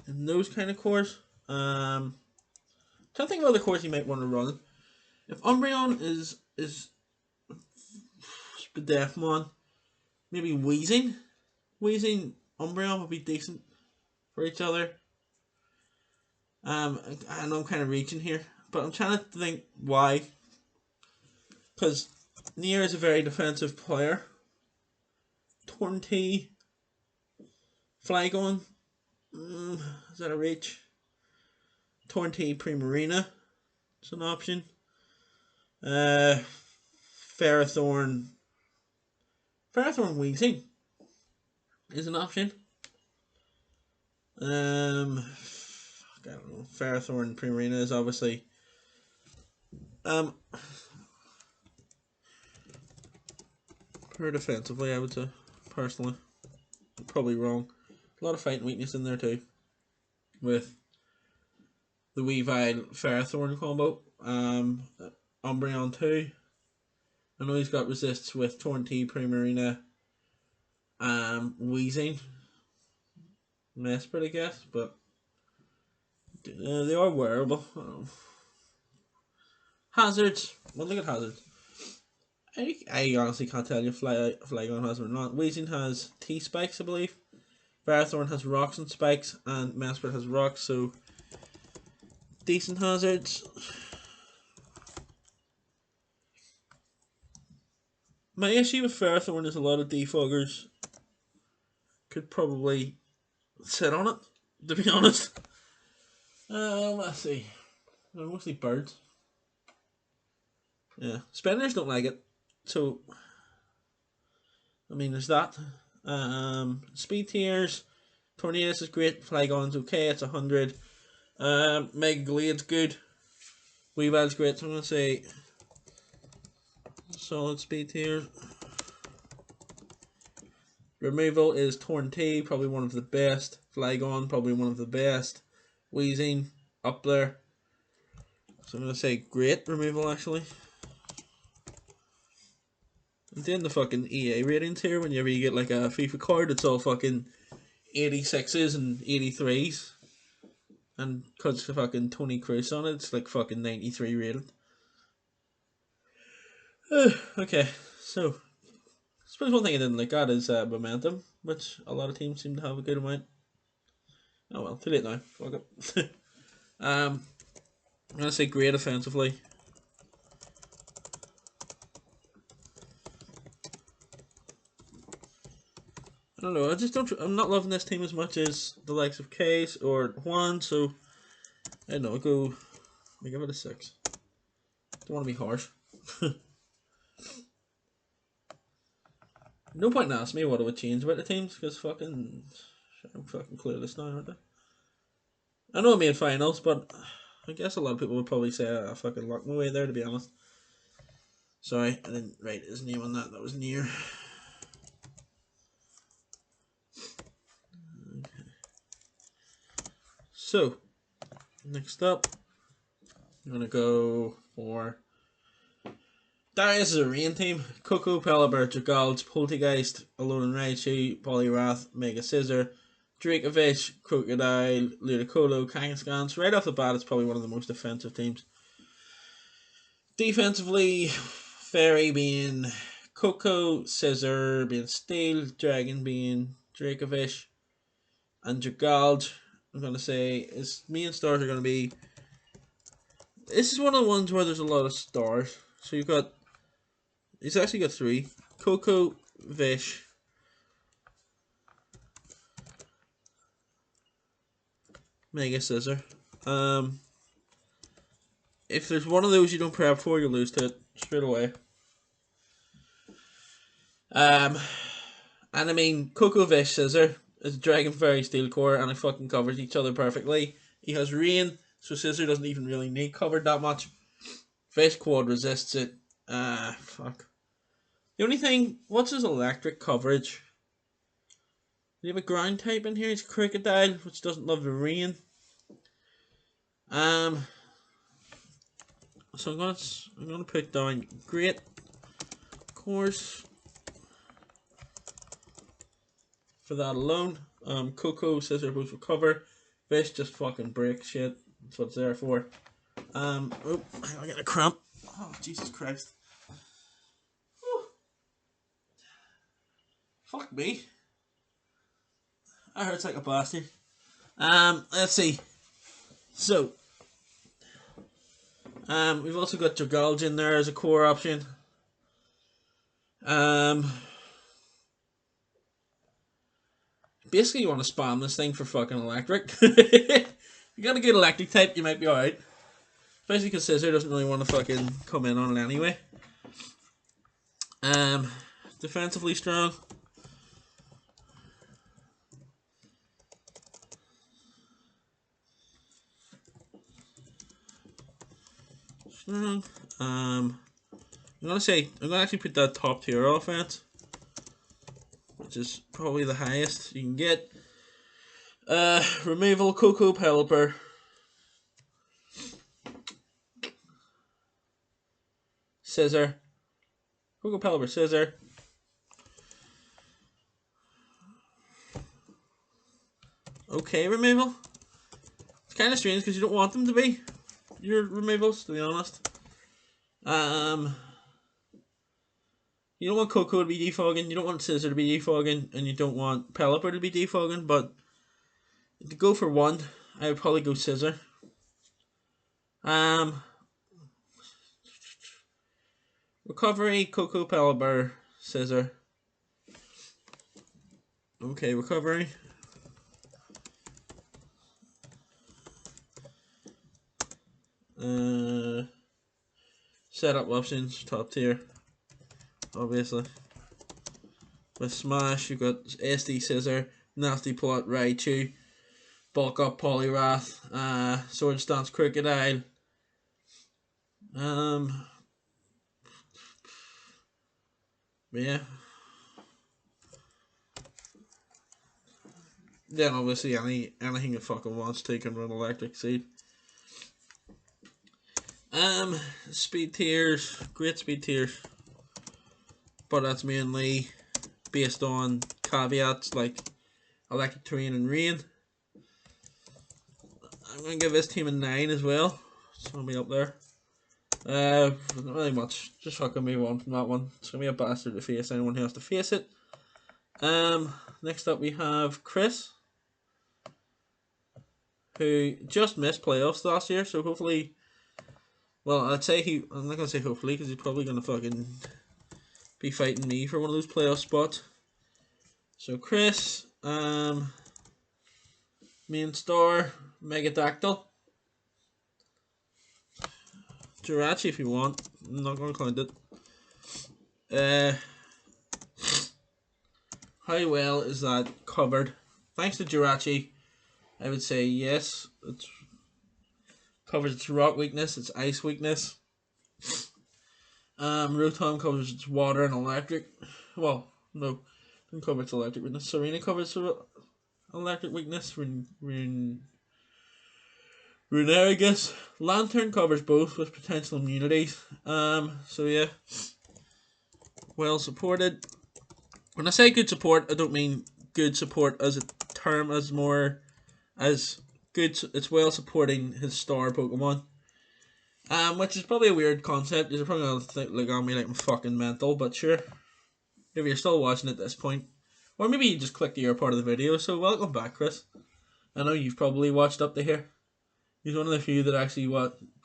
And those kind of cores. Trying to think of other cores you might want to run. If Umbreon is Spadefmon, maybe Weezing Umbreon would be decent for each other. I know I'm kind of reaching here, but I'm trying to think why. Because Nier is a very defensive player. Tornty, Flygon, is that a reach? Tornty, Primarina, it's an option. Ferrothorn Weezing is an option. I don't know. Ferrothorn Primarina is obviously poor defensively, I would say, personally. I'm probably wrong. A lot of fighting weakness in there too. With the Weavile Ferrothorn combo. Umbreon 2. I know he's got resists with Tornty, Primarina, Weezing. Mesprit, I guess, but they are wearable. Hazards. Well, look at hazards. I honestly can't tell you if Flygon has or not. Weezing has T-Spikes, I believe. Firethorn has rocks and spikes, and Mesprit has rocks, so decent hazards. My issue with Firethorn is a lot of defoggers could probably sit on it, to be honest. Let's see. They're mostly birds. Yeah, Spenders don't like it, so I mean there's that. Speed tiers, Tornadus is great, Flygon's okay, it's 100. Mega Glade's good, Weavile's great, so I'm gonna say solid speed tier. Removal is Torn T, probably one of the best. Flygon, probably one of the best. Wheezing, up there. So I'm gonna say great removal actually. And then the fucking EA ratings here, whenever you get like a FIFA card, it's all fucking 86s and 83s. And because the fucking Tony Cruz on it, it's like fucking 93 rated. Okay, so I suppose one thing I didn't look at is momentum, which a lot of teams seem to have a good amount. Oh well, too late now. Fuck it. I'm gonna say great offensively. I don't know. I just don't. I'm not loving this team as much as the likes of Case or Juan. So I don't know. I give it a 6. Don't want to be harsh. No point in asking me what I would change about the teams because I'm fucking clueless now, aren't I? I know I made finals, but I guess a lot of people would probably say I fucking locked my way there, to be honest. Sorry, I didn't write his name on that. That was near. Okay. So, next up, I'm gonna go for Darius is a rain team. Coco, Pelipper, Jagals, Poltergeist, Alone and Raichu, Poliwrath, Mega Scissor, Dracovish, Crocodile, Ludicolo, Kangaskhan. Right off the bat, it's probably one of the most defensive teams. Defensively, Fairy being Coco, Scissor being Steel, Dragon being Dracovish, and Jagald, I'm going to say, his main stars are going to be... This is one of the ones where there's a lot of stars. So you've got... He's actually got 3. Coco, Vish, Mega Scissor. If there's one of those you don't prep for, you lose to it straight away. And I mean, Coco, Vish, Scissor is Dragon Fairy Steel Core, and it fucking covers each other perfectly. He has Rain, so Scissor doesn't even really need covered that much. Vish Quad resists it. Fuck. The only thing, what's his electric coverage? Do you have a ground type in here? It's Crocodile, which doesn't love the rain. So I'm gonna put down great, of course, for that alone. Coco, Scissor both recover. Fish just fucking break shit. That's what it's there for. Oh, I got a cramp. Oh, Jesus Christ. Whew. Fuck me. That hurts like a bastard. Let's see. So, we've also got Jagulge in there as a core option. Basically, you want to spam this thing for fucking electric. If you got a good electric type, you might be alright. Especially because Scissor doesn't really want to fucking come in on it anyway. Defensively strong. I'm gonna actually put that top tier offense, which is probably the highest you can get. Removal, Coco, Pelipper, Scissor, Coco, Pelipper, Scissor. Okay, removal. It's kind of strange because you don't want them to be your removals, to be honest. You don't want Coco to be defogging, you don't want Scissor to be defogging, and you don't want Pelipper to be defogging, but to go for one, I would probably go Scissor. Recovery, Coco, Pelipper, Scissor. Okay, recovery. Setup options, top tier. Obviously. With Smash, you've got SD Scissor, Nasty Plot, Raichu, Bulk Up Poliwrath, Sword Stance Crocodile. Yeah. Then obviously anything that fucking wants to can run Electric Seed. Speed tiers, great speed tiers, but that's mainly based on caveats like Electric Terrain and Rain. I'm gonna give this team a 9 as well. It's gonna be up there. Not really much. Just fucking move on from that one. It's gonna be a bastard to face anyone who has to face it. Next up we have Chris, who just missed playoffs last year, so hopefully, well, I'm not gonna say hopefully, because he's probably gonna fucking be fighting me for one of those playoff spots. So Chris, main star, Megadactyl, Jirachi if you want. I'm not gonna count it. How well is that covered? Thanks to Jirachi, I would say yes. It covers its rock weakness, its ice weakness. Rotom covers its water and electric. Well, no, doesn't cover its electric weakness. Serena covers its electric weakness. Runerigus. Lantern covers both with potential immunities. So yeah, well supported. When I say good support, I don't mean good support as a term, as more as good. It's well supporting his star Pokemon. Which is probably a weird concept. You're probably gonna think look at me like I'm fucking mental, but sure. If you're still watching at this point, or maybe you just clicked the ear part of the video. So welcome back, Chris. I know you've probably watched up to here. He's one of the few that actually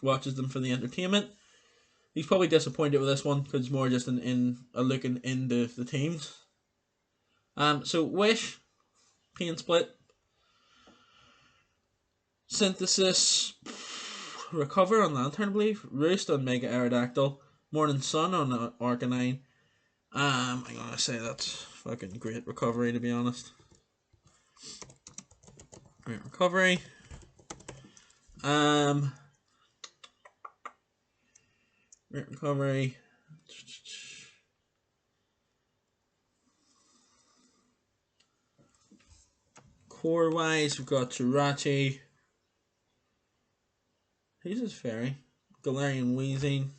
watches them for the entertainment. He's probably disappointed with this one because it's more just in a looking into the teams. So Wish, Pain Split, Synthesis, Recover on Lantern, I believe, Roost on Mega Aerodactyl, Morning Sun on Arcanine. I'm gonna say that's fucking great recovery, to be honest. Great recovery. Great recovery. Core wise, we've got Jirachi. He's his fairy. Galarian Weezing.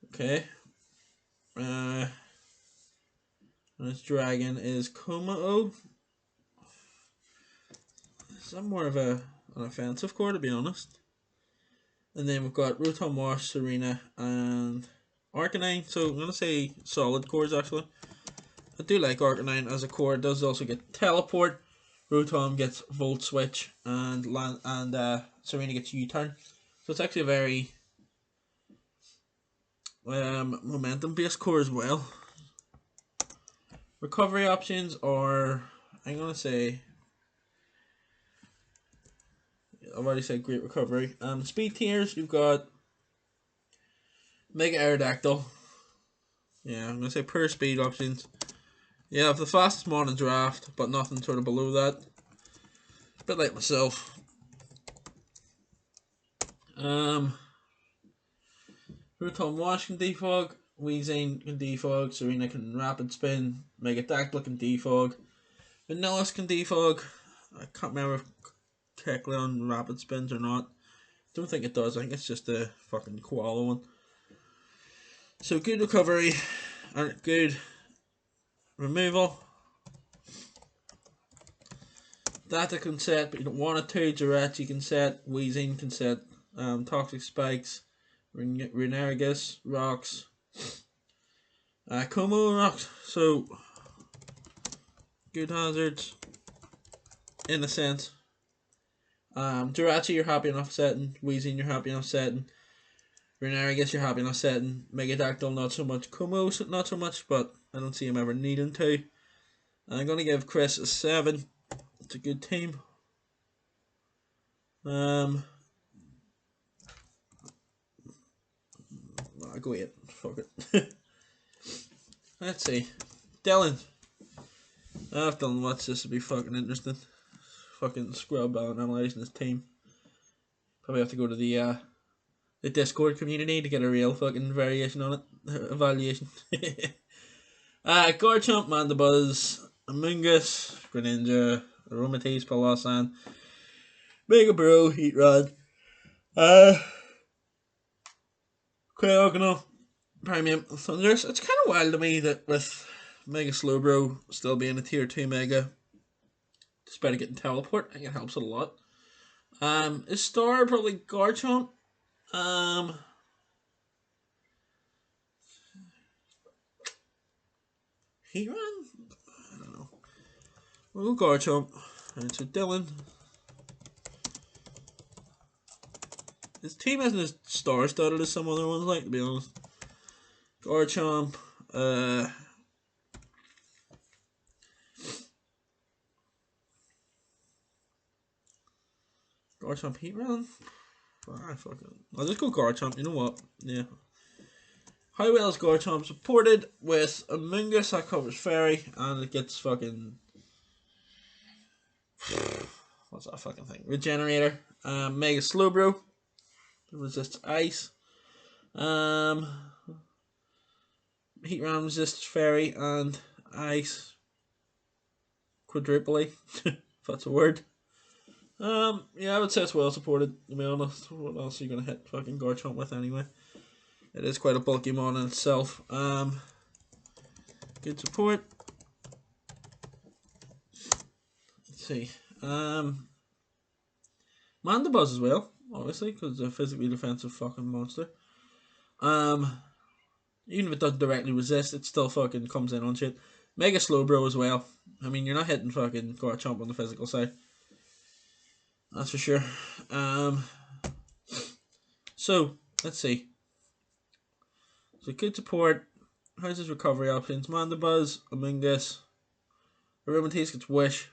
Okay. This dragon is Komao. Is that more of an offensive core, to be honest? And then we've got Rotom Wash, Serena, and Arcanine. So I'm going to say solid cores, actually. I do like Arcanine as a core. It does also get Teleport. Rotom gets Volt Switch, and Serena gets U-Turn. So it's actually a very momentum-based core as well. Recovery options are, I'm going to say, I've already said great recovery. Speed tiers, you've got Mega Aerodactyl. Yeah, I'm going to say per speed options. Yeah, I have the fastest mon in draft, but nothing sort of below that. A bit like myself. Rotom Wash can defog, Weezing can defog, Serena can Rapid Spin, Megadactyl can defog, Vanillish can defog. I can't remember if Kecleon Rapid Spins or not. Don't think it does. I think it's just the fucking koala one. So good recovery and good removal. Data can set, but you don't want it to. Jirachi can set. Weezing can set. Toxic Spikes. Runerigus. Rocks. Como rocks. So good hazards in a sense. Jirachi you're happy enough setting. Weezing you're happy enough setting. Renner I guess you're happy enough setting. Megadactyl not so much. Como not so much, but I don't see him ever needing to. I'm gonna give Chris a 7. It's a good team. I'll go 8. Fuck it. Let's see. Dylan. I've done watch this, will be fucking interesting. Fucking scrub out and analysing his team. Probably have to go to the Discord community to get a real fucking variation on it. Evaluation. Garchomp, Mandibuzz, Amoonguss, Greninja, Aromatisse, Palossand, Mega Bro, Heatrod, Cryogonal, Premium, Thundurus. It's kind of wild to me that with Mega Slowbro still being a tier 2 Mega, despite it getting teleport, I think it helps it a lot. Is Star probably Garchomp? Heatran? I don't know. We'll go Garchomp. And so Dylan. His team isn't as star-studded as some other ones, like, to be honest. Garchomp. Garchomp Heatran? I'll just go Garchomp, you know what? Yeah. How well is Garchomp supported with Amoonguss that covers Fairy and it gets fucking what's that fucking thing? Regenerator. Mega Slowbro. Resists ice. Heatran resists Fairy and ice. Quadruply. If that's a word. Yeah, I would say it's well supported, to be honest. What else are you gonna hit fucking Garchomp with anyway? It is quite a bulky mon in itself. Good support. Let's see. Mandibuzz as well, obviously, because it's a physically defensive fucking monster. Even if it doesn't directly resist, it still fucking comes in on shit. Mega Slowbro as well. I mean, you're not hitting fucking Garchomp on the physical side. That's for sure. So, let's see. So, good support. How's his recovery options? Mandibuzz, Amoonguss. Aromatisse gets Wish.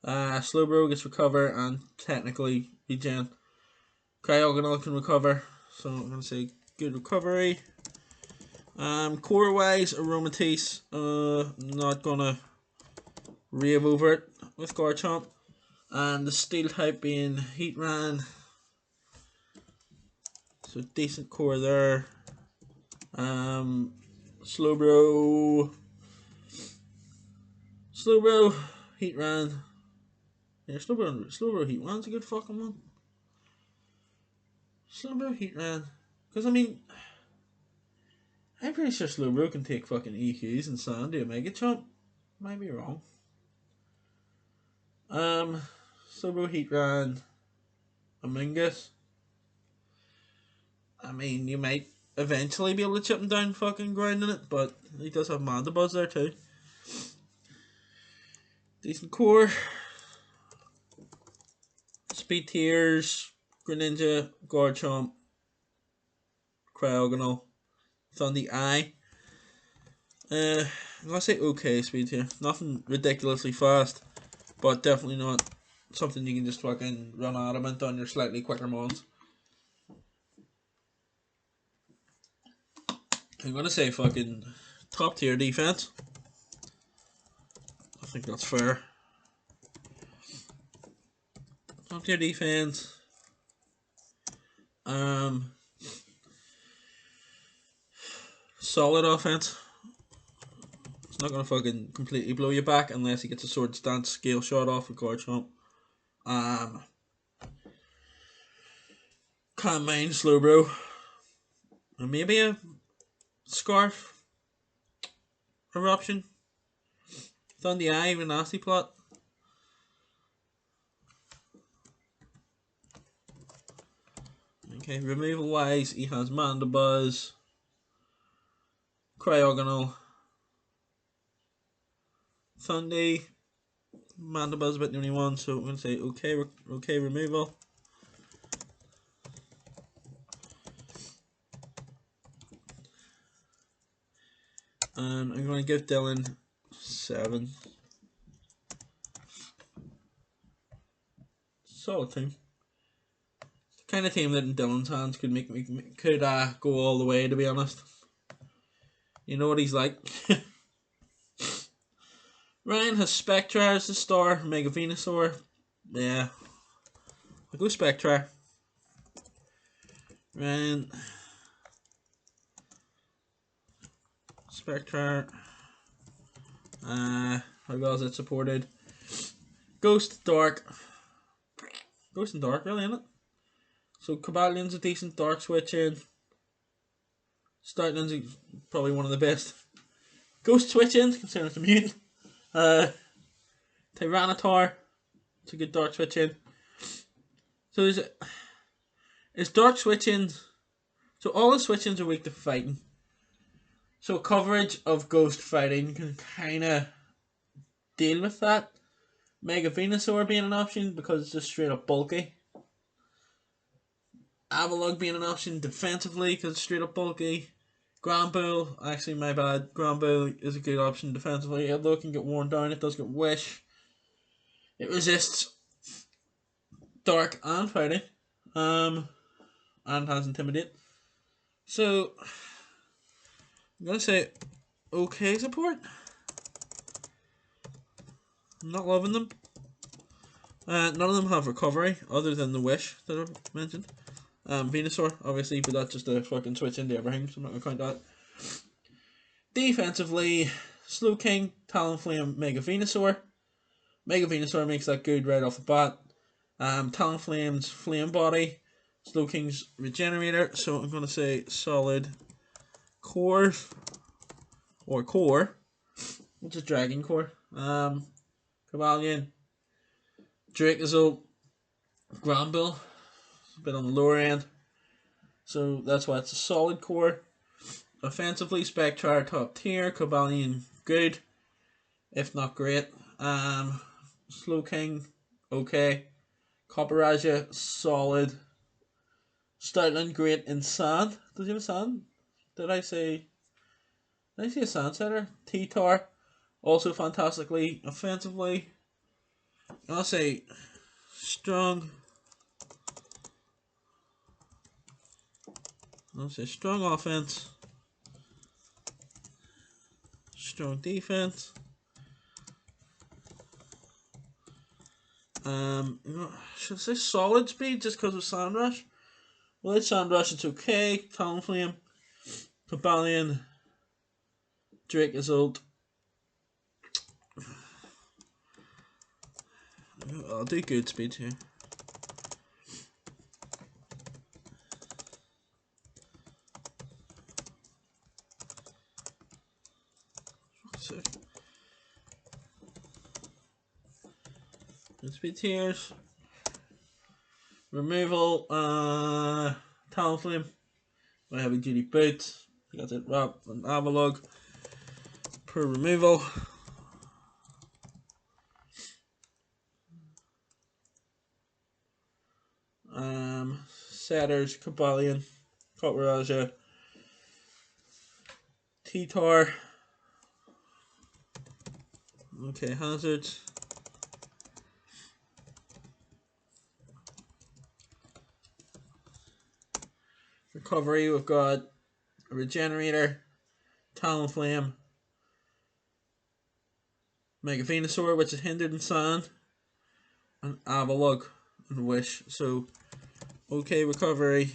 Slowbro gets Recover and technically Regen. Cryogonal can recover. So, I'm going to say good recovery. Core wise, Aromatisse, not gonna rave over it with Garchomp. And the steel type being Heatran. So decent core there. Slowbro, Heatran. Yeah, Slowbro Heatran's a good fucking one. Slowbro Heatran. Because I mean, I'm pretty sure Slowbro can take fucking EQs and Sand to a Mega Chomp. Might be wrong. Slowbro Heatran. Amoonguss. I mean, you might eventually be able to chip him down fucking grinding it, but he does have Mandibuzz there too. Decent core. Speed tiers. Greninja, Garchomp, Cryogonal. It's on the eye. I'm gonna say okay speed tier. Nothing ridiculously fast, but definitely not something you can just fucking run adamant on your slightly quicker mons. I'm gonna say fucking top tier defense. I think that's fair. Top tier defense. Solid offense. It's not gonna fucking completely blow you back unless he gets a sword stance scale shot off with Garchomp. Can't mind Slowbro. And maybe a Scarf eruption. It's on the eye of a nasty plot. Okay, removal wise, he has Mandibuzz, Cryogonal Thundy. Mandible's about the only one, so I'm going to say okay removal. And I'm going to give Dylan 7. Solid team. The kind of team that in Dylan's hands could go all the way, to be honest. You know what he's like. Ryan has Spectra as the star, Mega Venusaur. Yeah. I'll go Spectra. Ryan. Spectra. How well is it supported? Ghost Dark. Ghost and Dark, really, isn't it? So Cabalion's a decent Dark switch in. Startlin's probably one of the best Ghost switch ins, considering it's a mutant. Tyranitar. It's a good Dark switch in. So is Dark switch ins. So all the switch ins are weak to fighting. So coverage of Ghost fighting can kind of deal with that. Mega Venusaur being an option because it's just straight up bulky. Avalugg being an option defensively because it's straight up bulky. Granbull, actually my bad. Granbull is a good option defensively. Although it can get worn down, it does get Wish. It resists Dark and Fighting. And has Intimidate. So I'm gonna say okay support. I'm not loving them. None of them have recovery other than the Wish that I've mentioned. Venusaur, obviously, but that's just a fucking switch into everything, so I'm not going to count that. Defensively, Slowking, Talonflame, Mega Venusaur. Mega Venusaur makes that good right off the bat. Talonflame's Flame Body, Slowking's Regenerator, so I'm going to say solid core, or core, which is Dragon Core. Cavalion, Dracozolt, Granbull, a bit on the lower end, so that's why it's a solid core. Offensively, Spectra top tier, Cobalion good, if not great. Slowking okay, Copperaja solid, Stoutland great in sand. Does he have a sand? Did I say a sand setter? T-Tar also fantastically offensively. I'll say strong. I'll say strong offense, strong defense. Should I say solid speed just because of Sand Rush? Well, it's Sand Rush, it's okay. Talonflame, Cobalion, Dracozolt. I'll do good speed here. Good speed tiers. Removal, Talonflame, my heavy duty boots. Got it wrapped and Avalugg per removal. Setters, Cobalion, Copperaja, T-Tar. Okay, hazards. Recovery, we've got a Regenerator, Talonflame, Mega Venusaur, which is hindered in sand, and Avalugg and Wish. So, okay, recovery.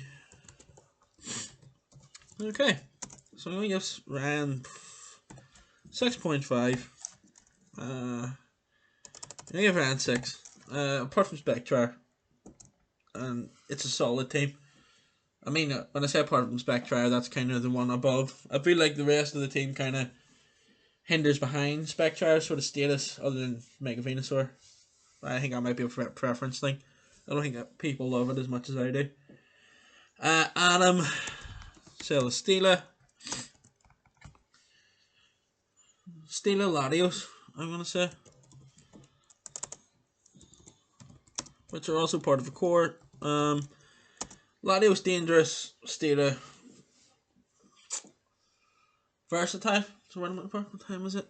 Okay, so I'm going to give Ryan 6.5. I'm going to give Ryan 6. Apart from Spectra, and it's a solid team. I mean, when I say apart from Spectra, that's kind of the one above. I feel like the rest of the team kind of hinders behind Spectra sort of status, other than Mega Venusaur. I think that might be a preference thing. I don't think that people love it as much as I do. Adam, Celesteela, Stila Latios, I'm gonna say, which are also part of the core. Latios dangerous, Stila versatile. So what time is it?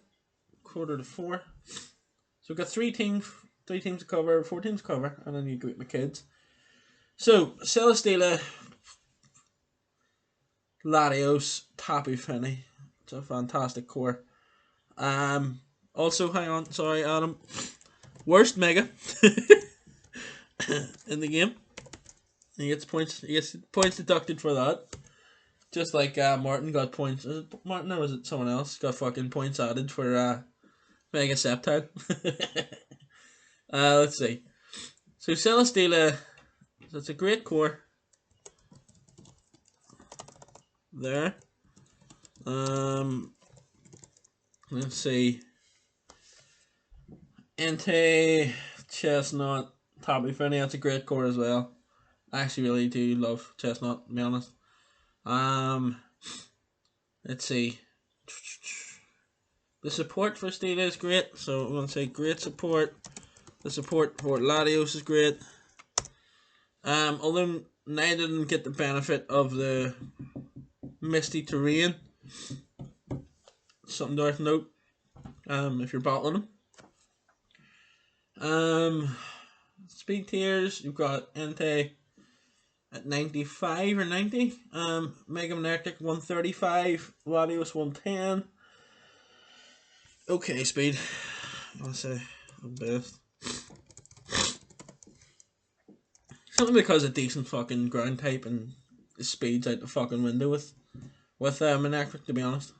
3:45. So we've got three teams to cover, 4 teams to cover, and then you go with my kids. So Celestila, Latios, Tapu Fini. It's a fantastic core. Also, hang on, sorry, Adam. Worst Mega in the game. He gets points. He gets points deducted for that. Just like Martin got points. Is it Martin or was it someone else? Got fucking points added for Mega Septile. Let's see. So Celestila, that's a great core. There. Let's see. Entei, Chestnut, Tapu Fini, that's a great core as well. I actually really do love Chestnut, to be honest. Let's see. The support for Stila is great, so I'm going to say great support. The support for Latios is great. Although neither of them get the benefit of the misty terrain. Something worth note. If you're battling them. Speed tiers, you've got Entei at 95 or 90. Mega Magnetic 135. Latios 110. Okay, speed. I'll say best. Something because of decent fucking ground type and the speed's out the fucking window with Manectric, to be honest.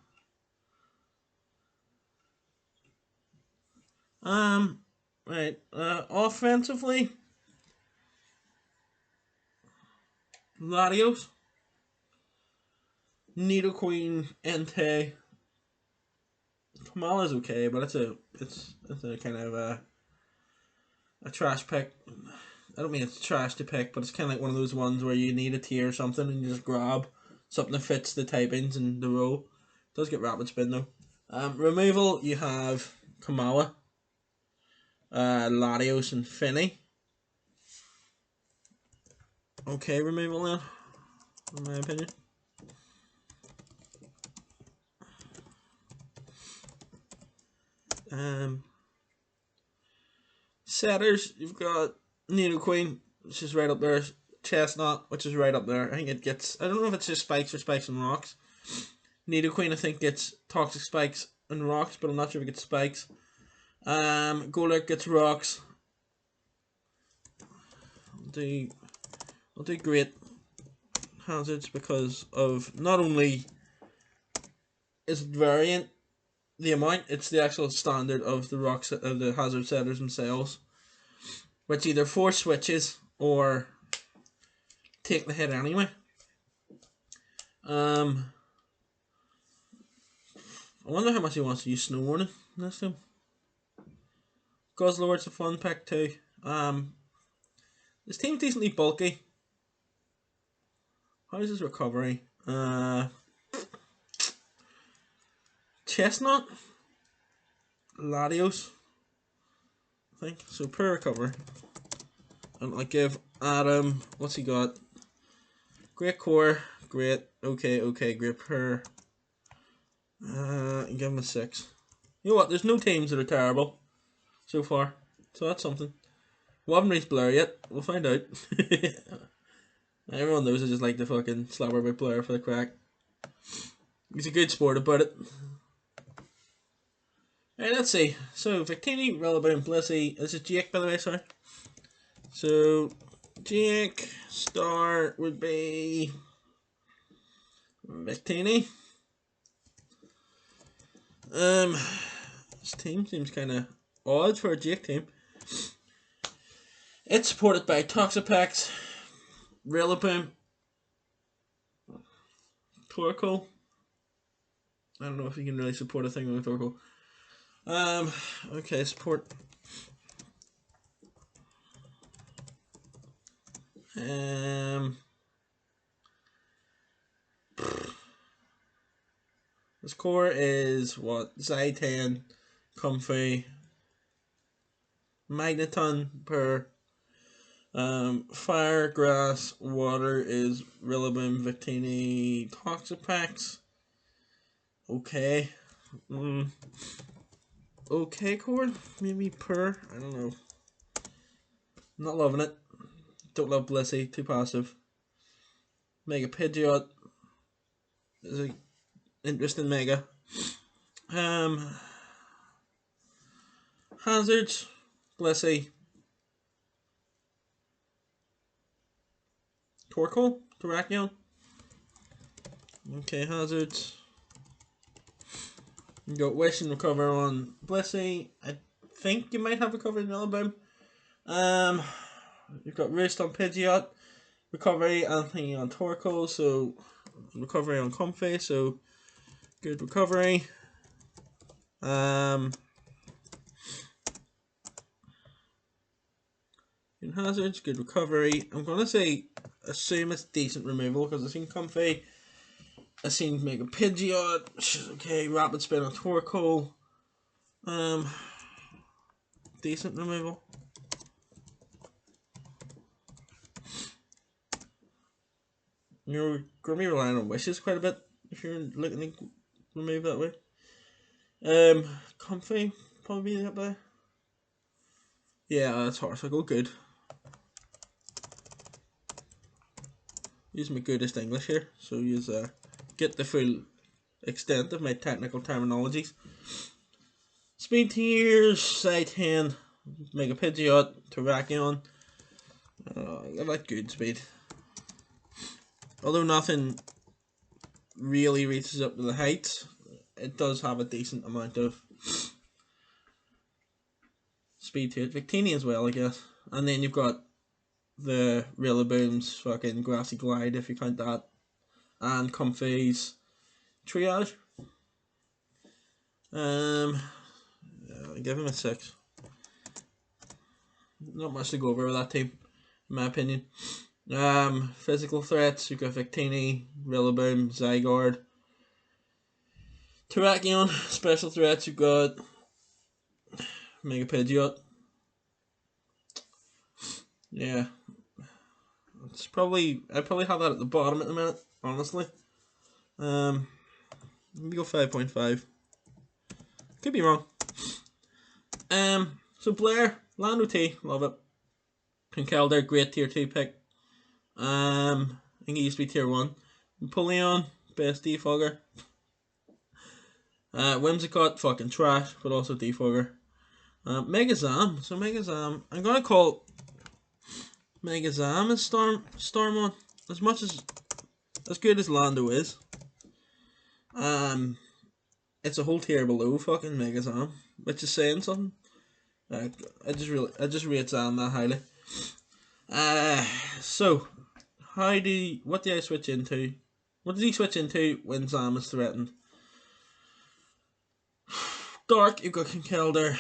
Right. Offensively, Latios, Nidoqueen, Entei. Kamala's okay, but it's a kind of a trash pick. I don't mean it's trash to pick, but it's kind of like one of those ones where you need a tier or something and you just grab something that fits the typings and the role. It does get rapid spin though. Removal, you have Kamala, Latios, and Fini. Okay, removal then, in my opinion. Setters, you've got Nidoqueen, which is right up there. Chestnut, which is right up there. I think it gets, I don't know if it's just spikes or spikes and rocks. Nidoqueen, I think, gets toxic spikes and rocks, but I'm not sure if it gets spikes. Golurk gets rocks. I'll do great hazards because of not only is it variant the amount, it's the actual standard of the rocks of the hazard setters themselves, which either force switches or take the hit anyway. I wonder how much he wants to use Snow Warning this time. Guzzlord's a fun pick too. This team's decently bulky. How's his recovery? Chestnut, Latios, I think. So per recovery. And I give Adam, what's he got? Great core, great, okay, great per. Give him a 6. You know what? There's no teams that are terrible so far, so that's something. We haven't reached Blair yet. We'll find out. Everyone knows I just like to fucking slap about Blair for the crack. He's a good sport about it. Alright, let's see. So, Victini, Rillaboom, Blissey. This is Jake, by the way, sorry. So, Jake, star would be Victini. This team seems kind of odd for a Jake team. It's supported by Toxapex, Rillaboom, Torkoal. I don't know if you can really support a thing with Torkoal. Okay, support. His core is what? Zy10, Comfy, Magneton per. Fire, Grass, Water is Rillaboom, Victini, Toxapex. Okay. Okay, core? Maybe per? I don't know. Not loving it. Don't love Blissey, too passive. Mega Pidgeot is a interesting Mega. Hazards, Blissey, Torkoal, Terrakion. Okay, Hazards. You got Wish and Recover on Blissey. I think you might have Recovery in Rillaboom. You've got Roost on Pidgeot, Recovery and thingy on Torkoal, so Recovery on Comfy, so good recovery. In Hazards, good recovery. I'm gonna say assume it's decent removal because I've seen Comfy. I've seen Mega Pidgeot. Okay, Rapid Spin on Torkoal. Decent removal. You're gonna be relying on wishes quite a bit if you're looking to remove that way. Comfy probably be that way. Yeah, that's harsh. I go good. Use my goodest English here, so use get the full extent of my technical terminologies. Speed tiers, side 10, Mega Pidgeot, Terrakion. I like good speed. Although nothing really reaches up to the heights, it does have a decent amount of speed to it. Victini as well, I guess. And then you've got the Rillaboom's fucking Grassy Glide, if you count that. And Comfy's Triage. Yeah, I'll give him a 6. Not much to go over with that team, in my opinion. Physical threats, you've got Victini, Rillaboom, Zygarde. Terrakion, special threats, you've got Mega Pidgeot. Yeah. I'd probably have that at the bottom at the minute, honestly. Maybe go 5.5. Could be wrong. So Blair, Lando T, love it. Conkeldurr, great tier 2 pick. I think he used to be tier 1. Napoleon, best defogger. Whimsicott, fucking trash, but also defogger. Megazam. So Megazam, I'm gonna call Megazam as Stormon. As much as good as Lando is. It's a whole tier below fucking Megazam, which is saying something. I just rate Zam that highly. So what do I switch into? What did he switch into when Zam is threatened? Dark, you've got Conkeldurr,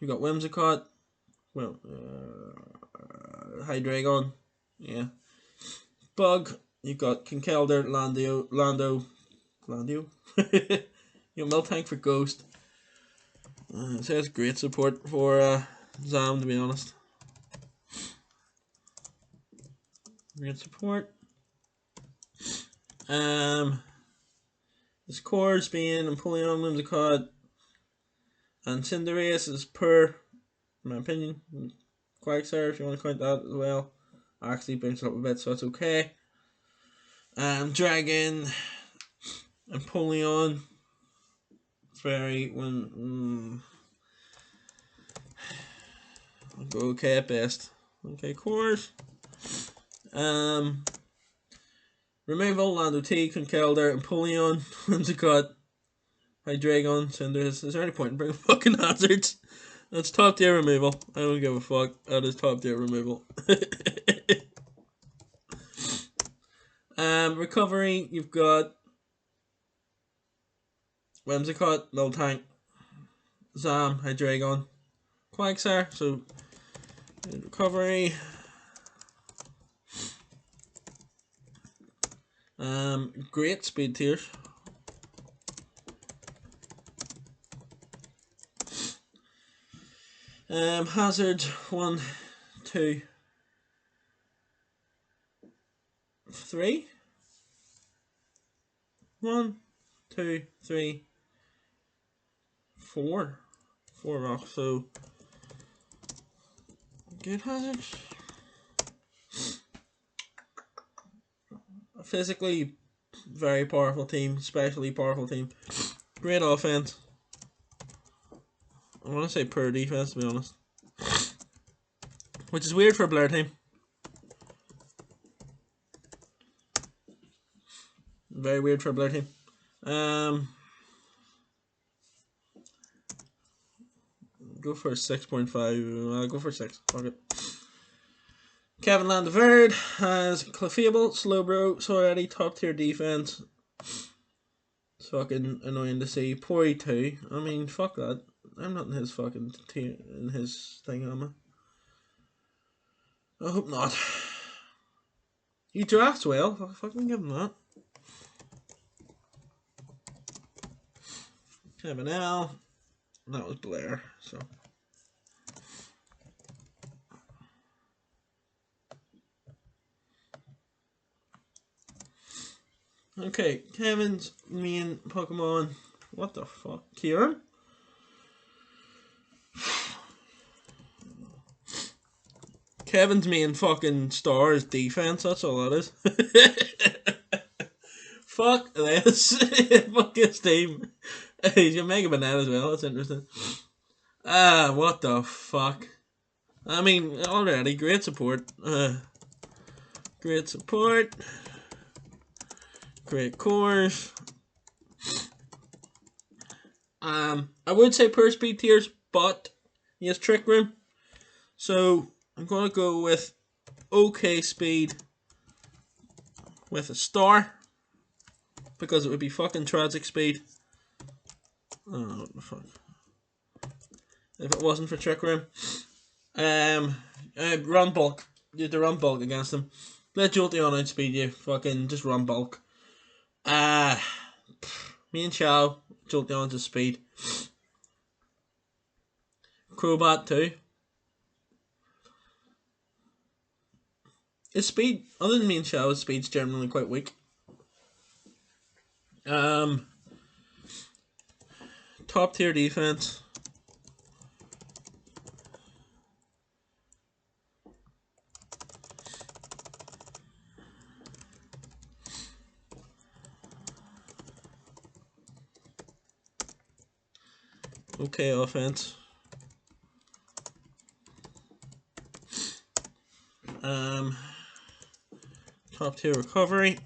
you've got Whimsicott, well, Hydreigon, yeah. Bug, you've got Conkeldurr, Lando. You know, Miltank for Ghost. It says great support for Zam, to be honest. Great support. His cores being Napoleon, Whimsicott, and Cinderace is per, in my opinion. Quagsire, if you want to count that as well. Actually brings it up a bit, so it's okay. Dragon, Napoleon, Fairy, I'll go okay at best. Okay, cores. Removal, Lando T, Conkeldurr, Napoleon, Whimsicott, Hydreigon, Cinderace. Is there any point in bringing fucking Hazards? That's top tier removal. I don't give a fuck. That is top tier removal. Recovery, you've got Whimsicott, Miltank, Zam, Hydreigon, Quagsire. So recovery. Great speed tiers. Hazard, 1, 2, 3. 1, 2, 3, 4. 4 rocks, so good Hazard. A physically very powerful team, especially powerful team. Great offense. I want to say poor defense, to be honest. Which is weird for a Blair team. Very weird for a Blair team. Go for 6.5. I'll go for 6. Fuck it. Kevin Landeverd has Clefable, Slowbro, already top tier defense. It's fucking annoying to see. Pori 2. I mean, fuck that. I'm not in his fucking team, in his thing, am I? I hope not. He drafts well. I'll fucking give him that. Kevin L. That was Blair, so. Okay, Kevin's main Pokemon. What the fuck? Kieran? Kevin's main fucking star is defense, that's all that is. Fuck this. Fuck this team. He's got Mega Banana as well, that's interesting. What the fuck? I mean, already, great support. Great support. Great cores. I would say per speed tiers, but he has Trick Room. So I'm gonna go with OK speed with a star. Because it would be fucking tragic speed. Oh, what the fuck. If it wasn't for Trick Room. Run bulk. You have to run bulk against them. Let Jolteon outspeed you. Fucking just run bulk. Me and Chow, Jolteon's his speed. Crobat too. His speed, other than me and Chow, his speed's generally quite weak. Top tier defense. Okay, offense. Top tier recovery.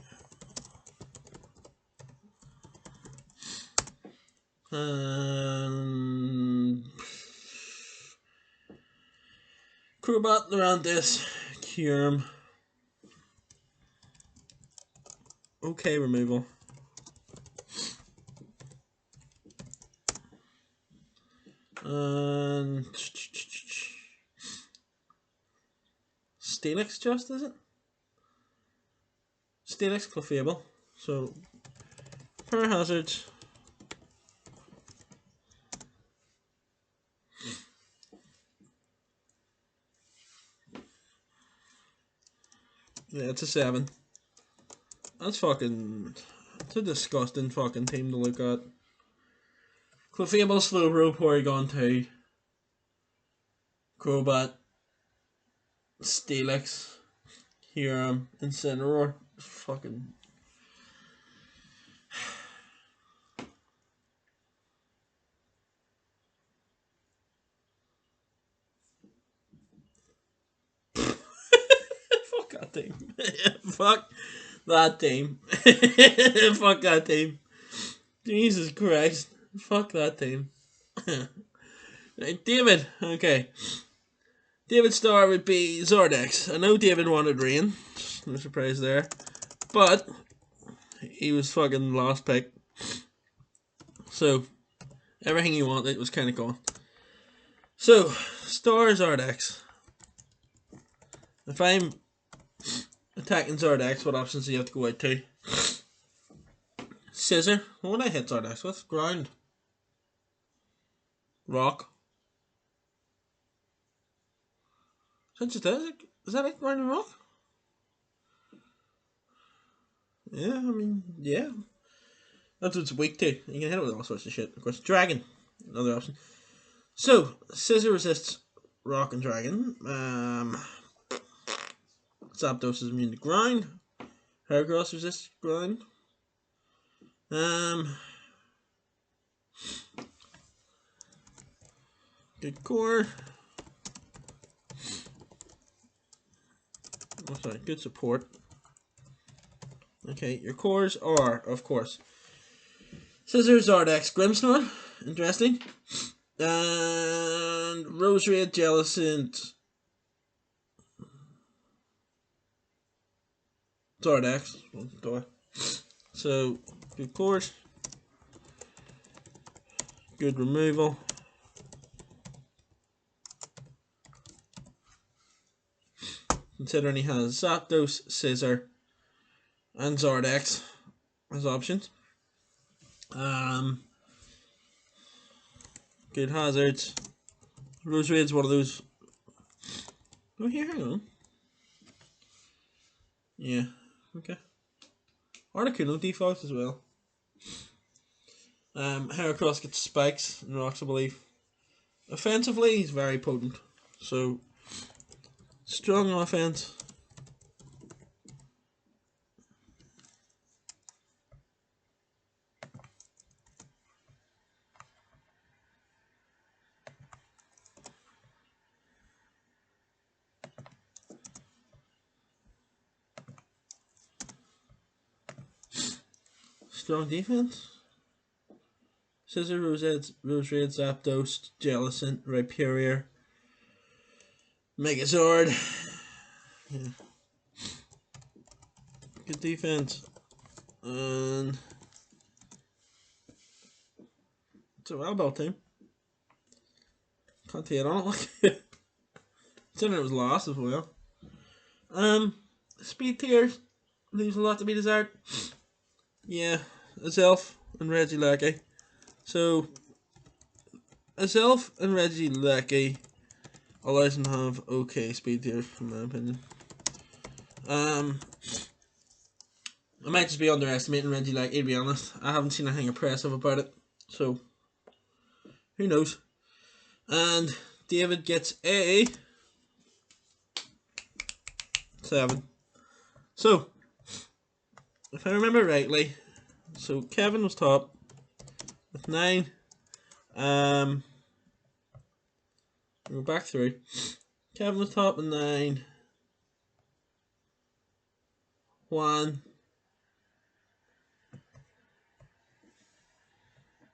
Crobat around this. Curum. Okay, removal. And Steelix just, is it? Steelix Clefable. So per hazard. Yeah, it's a 7. That's fucking. It's a disgusting fucking team to look at. Clefable, Slowbro, Porygon 2. Crobat. Steelix. Huron. Incineroar. Fucking. Fuck that team. Fuck that team. Fuck that team. Jesus Christ. Fuck that team. Right, David. Okay. David's star would be Zordex. I know David wanted Rain. No surprise there. But he was fucking last pick. So everything he wanted was kind of gone. So, star Zordex. If I'm attacking Zordex, what options do you have to go out to? Scissor. What would I hit Zordex with? Ground. Rock. Is that just it? Is that it, Ryan Rock? Yeah, I mean, yeah. That's what it's weak to. You can hit it with all sorts of shit. Of course, Dragon, another option. So, Scissor resists Rock and Dragon. Zapdos is immune to Grind. Heracross resists Grind. Good core. Oh, sorry, good support. Okay, your cores are, of course, Scissor, Zardex, Grimmsnarl. Interesting. And Roserade, Jellicent, Zardex. So, good cores. Good removal. Considering he has Zapdos, Scissor, and Zardex as options. Good hazards. Roserade's one of those. Oh, here, hang on. Yeah, okay. Articuno default as well. Heracross gets spikes and rocks, I believe. Offensively, he's very potent. So, strong offense. Strong defense. Scissor, Roserade, Zapdos, Jellicent, Rhyperior, Megazord. Yeah. Good defense. And it's a well built team. Can't take it on it like considering it was lost as well. Speed tiers leaves a lot to be desired. Yeah, Azelf and Regieleki. So Azelf and Regieleki allows them to have okay speed tiers, in my opinion. I might just be underestimating Regieleki, to be honest. I haven't seen anything impressive about it, so who knows. And David gets a 7. So, if I remember rightly, so Kevin was top with 9. We'll go back through. Kevin was top with 9. Juan.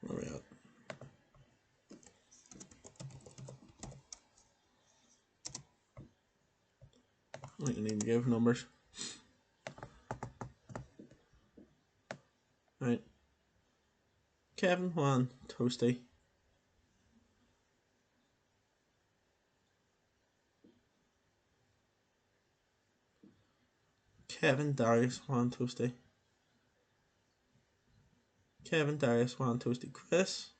Where are we at? I think I need to give numbers. Right. Kevin, Juan, Toasty. Kevin, Darius, Juan, Toasty. Kevin, Darius, Juan, Toasty, Chris.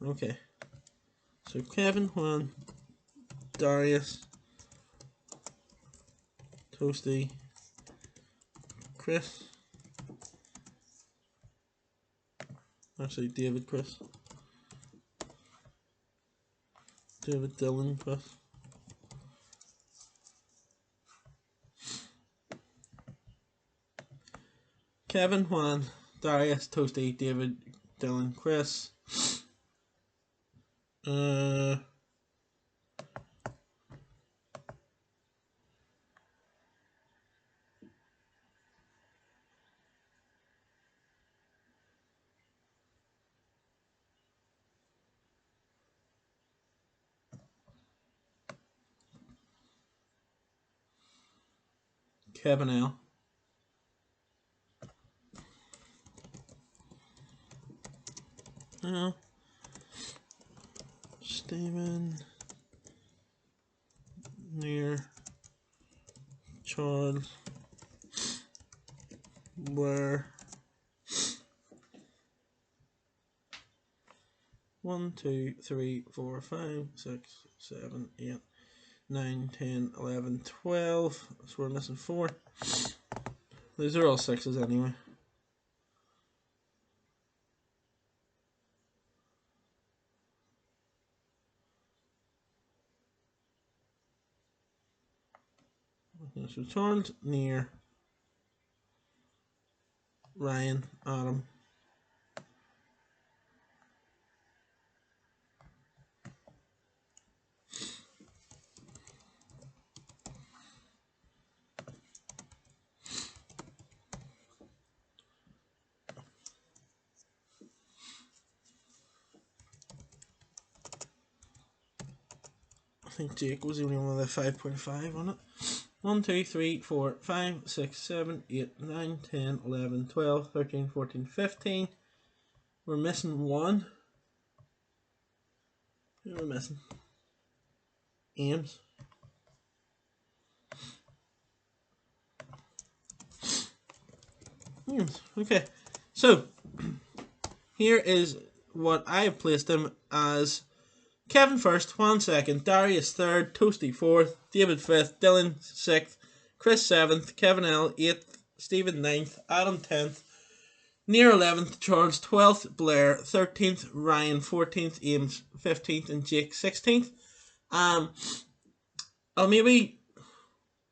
Okay. So Kevin, Juan, Darius, Toasty, Chris. Actually, David, Chris. David, Dylan, Chris. Kevin, Juan, Darius, Toasty, David, Dylan, Chris. Kevin L. Steven. Near. Charles. Blair. 1, 2, 3, 4, 5, 6, 7, 8, 9, 10, 11, 12. So we're missing 4. These are all 6s anyway. So Charles, Near, Ryan, Adam. I think Jake was the only one with a 5.5 on it. 1, 2, 3, 4, 5, 6, 7, 8, 9, 10, 11, 12, 13, 14, 15. We're missing 1. Who are we missing? Ames. Ames. Okay. So, here is what I have placed him as: Kevin first, Juan second, Darius third, Toasty fourth, David fifth, Dylan sixth, Chris seventh, Kevin L 8th, Stephen 9th, Adam 10th, Near 11th, Charles 12th, Blair 13th, Ryan 14th, Ames 15th, and Jake 16th. I'll maybe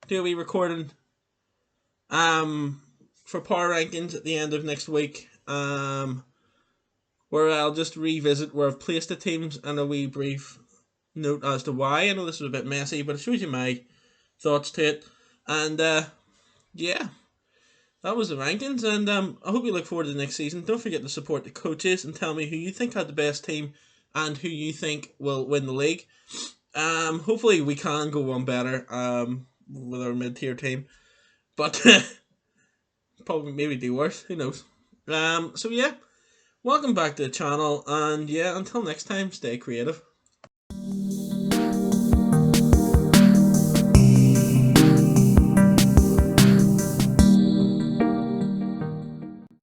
do a wee recording for power rankings at the end of next week, where I'll just revisit where I've placed the teams and a wee brief note as to why. I know this was a bit messy, but it shows you my thoughts to it. And yeah, that was the rankings, and I hope you look forward to the next season. Don't forget to support the coaches and tell me who you think had the best team and who you think will win the league. Hopefully we can go one better with our mid-tier team, but probably maybe do worse. Who knows? So yeah, welcome back to the channel, and yeah, until next time, stay creative.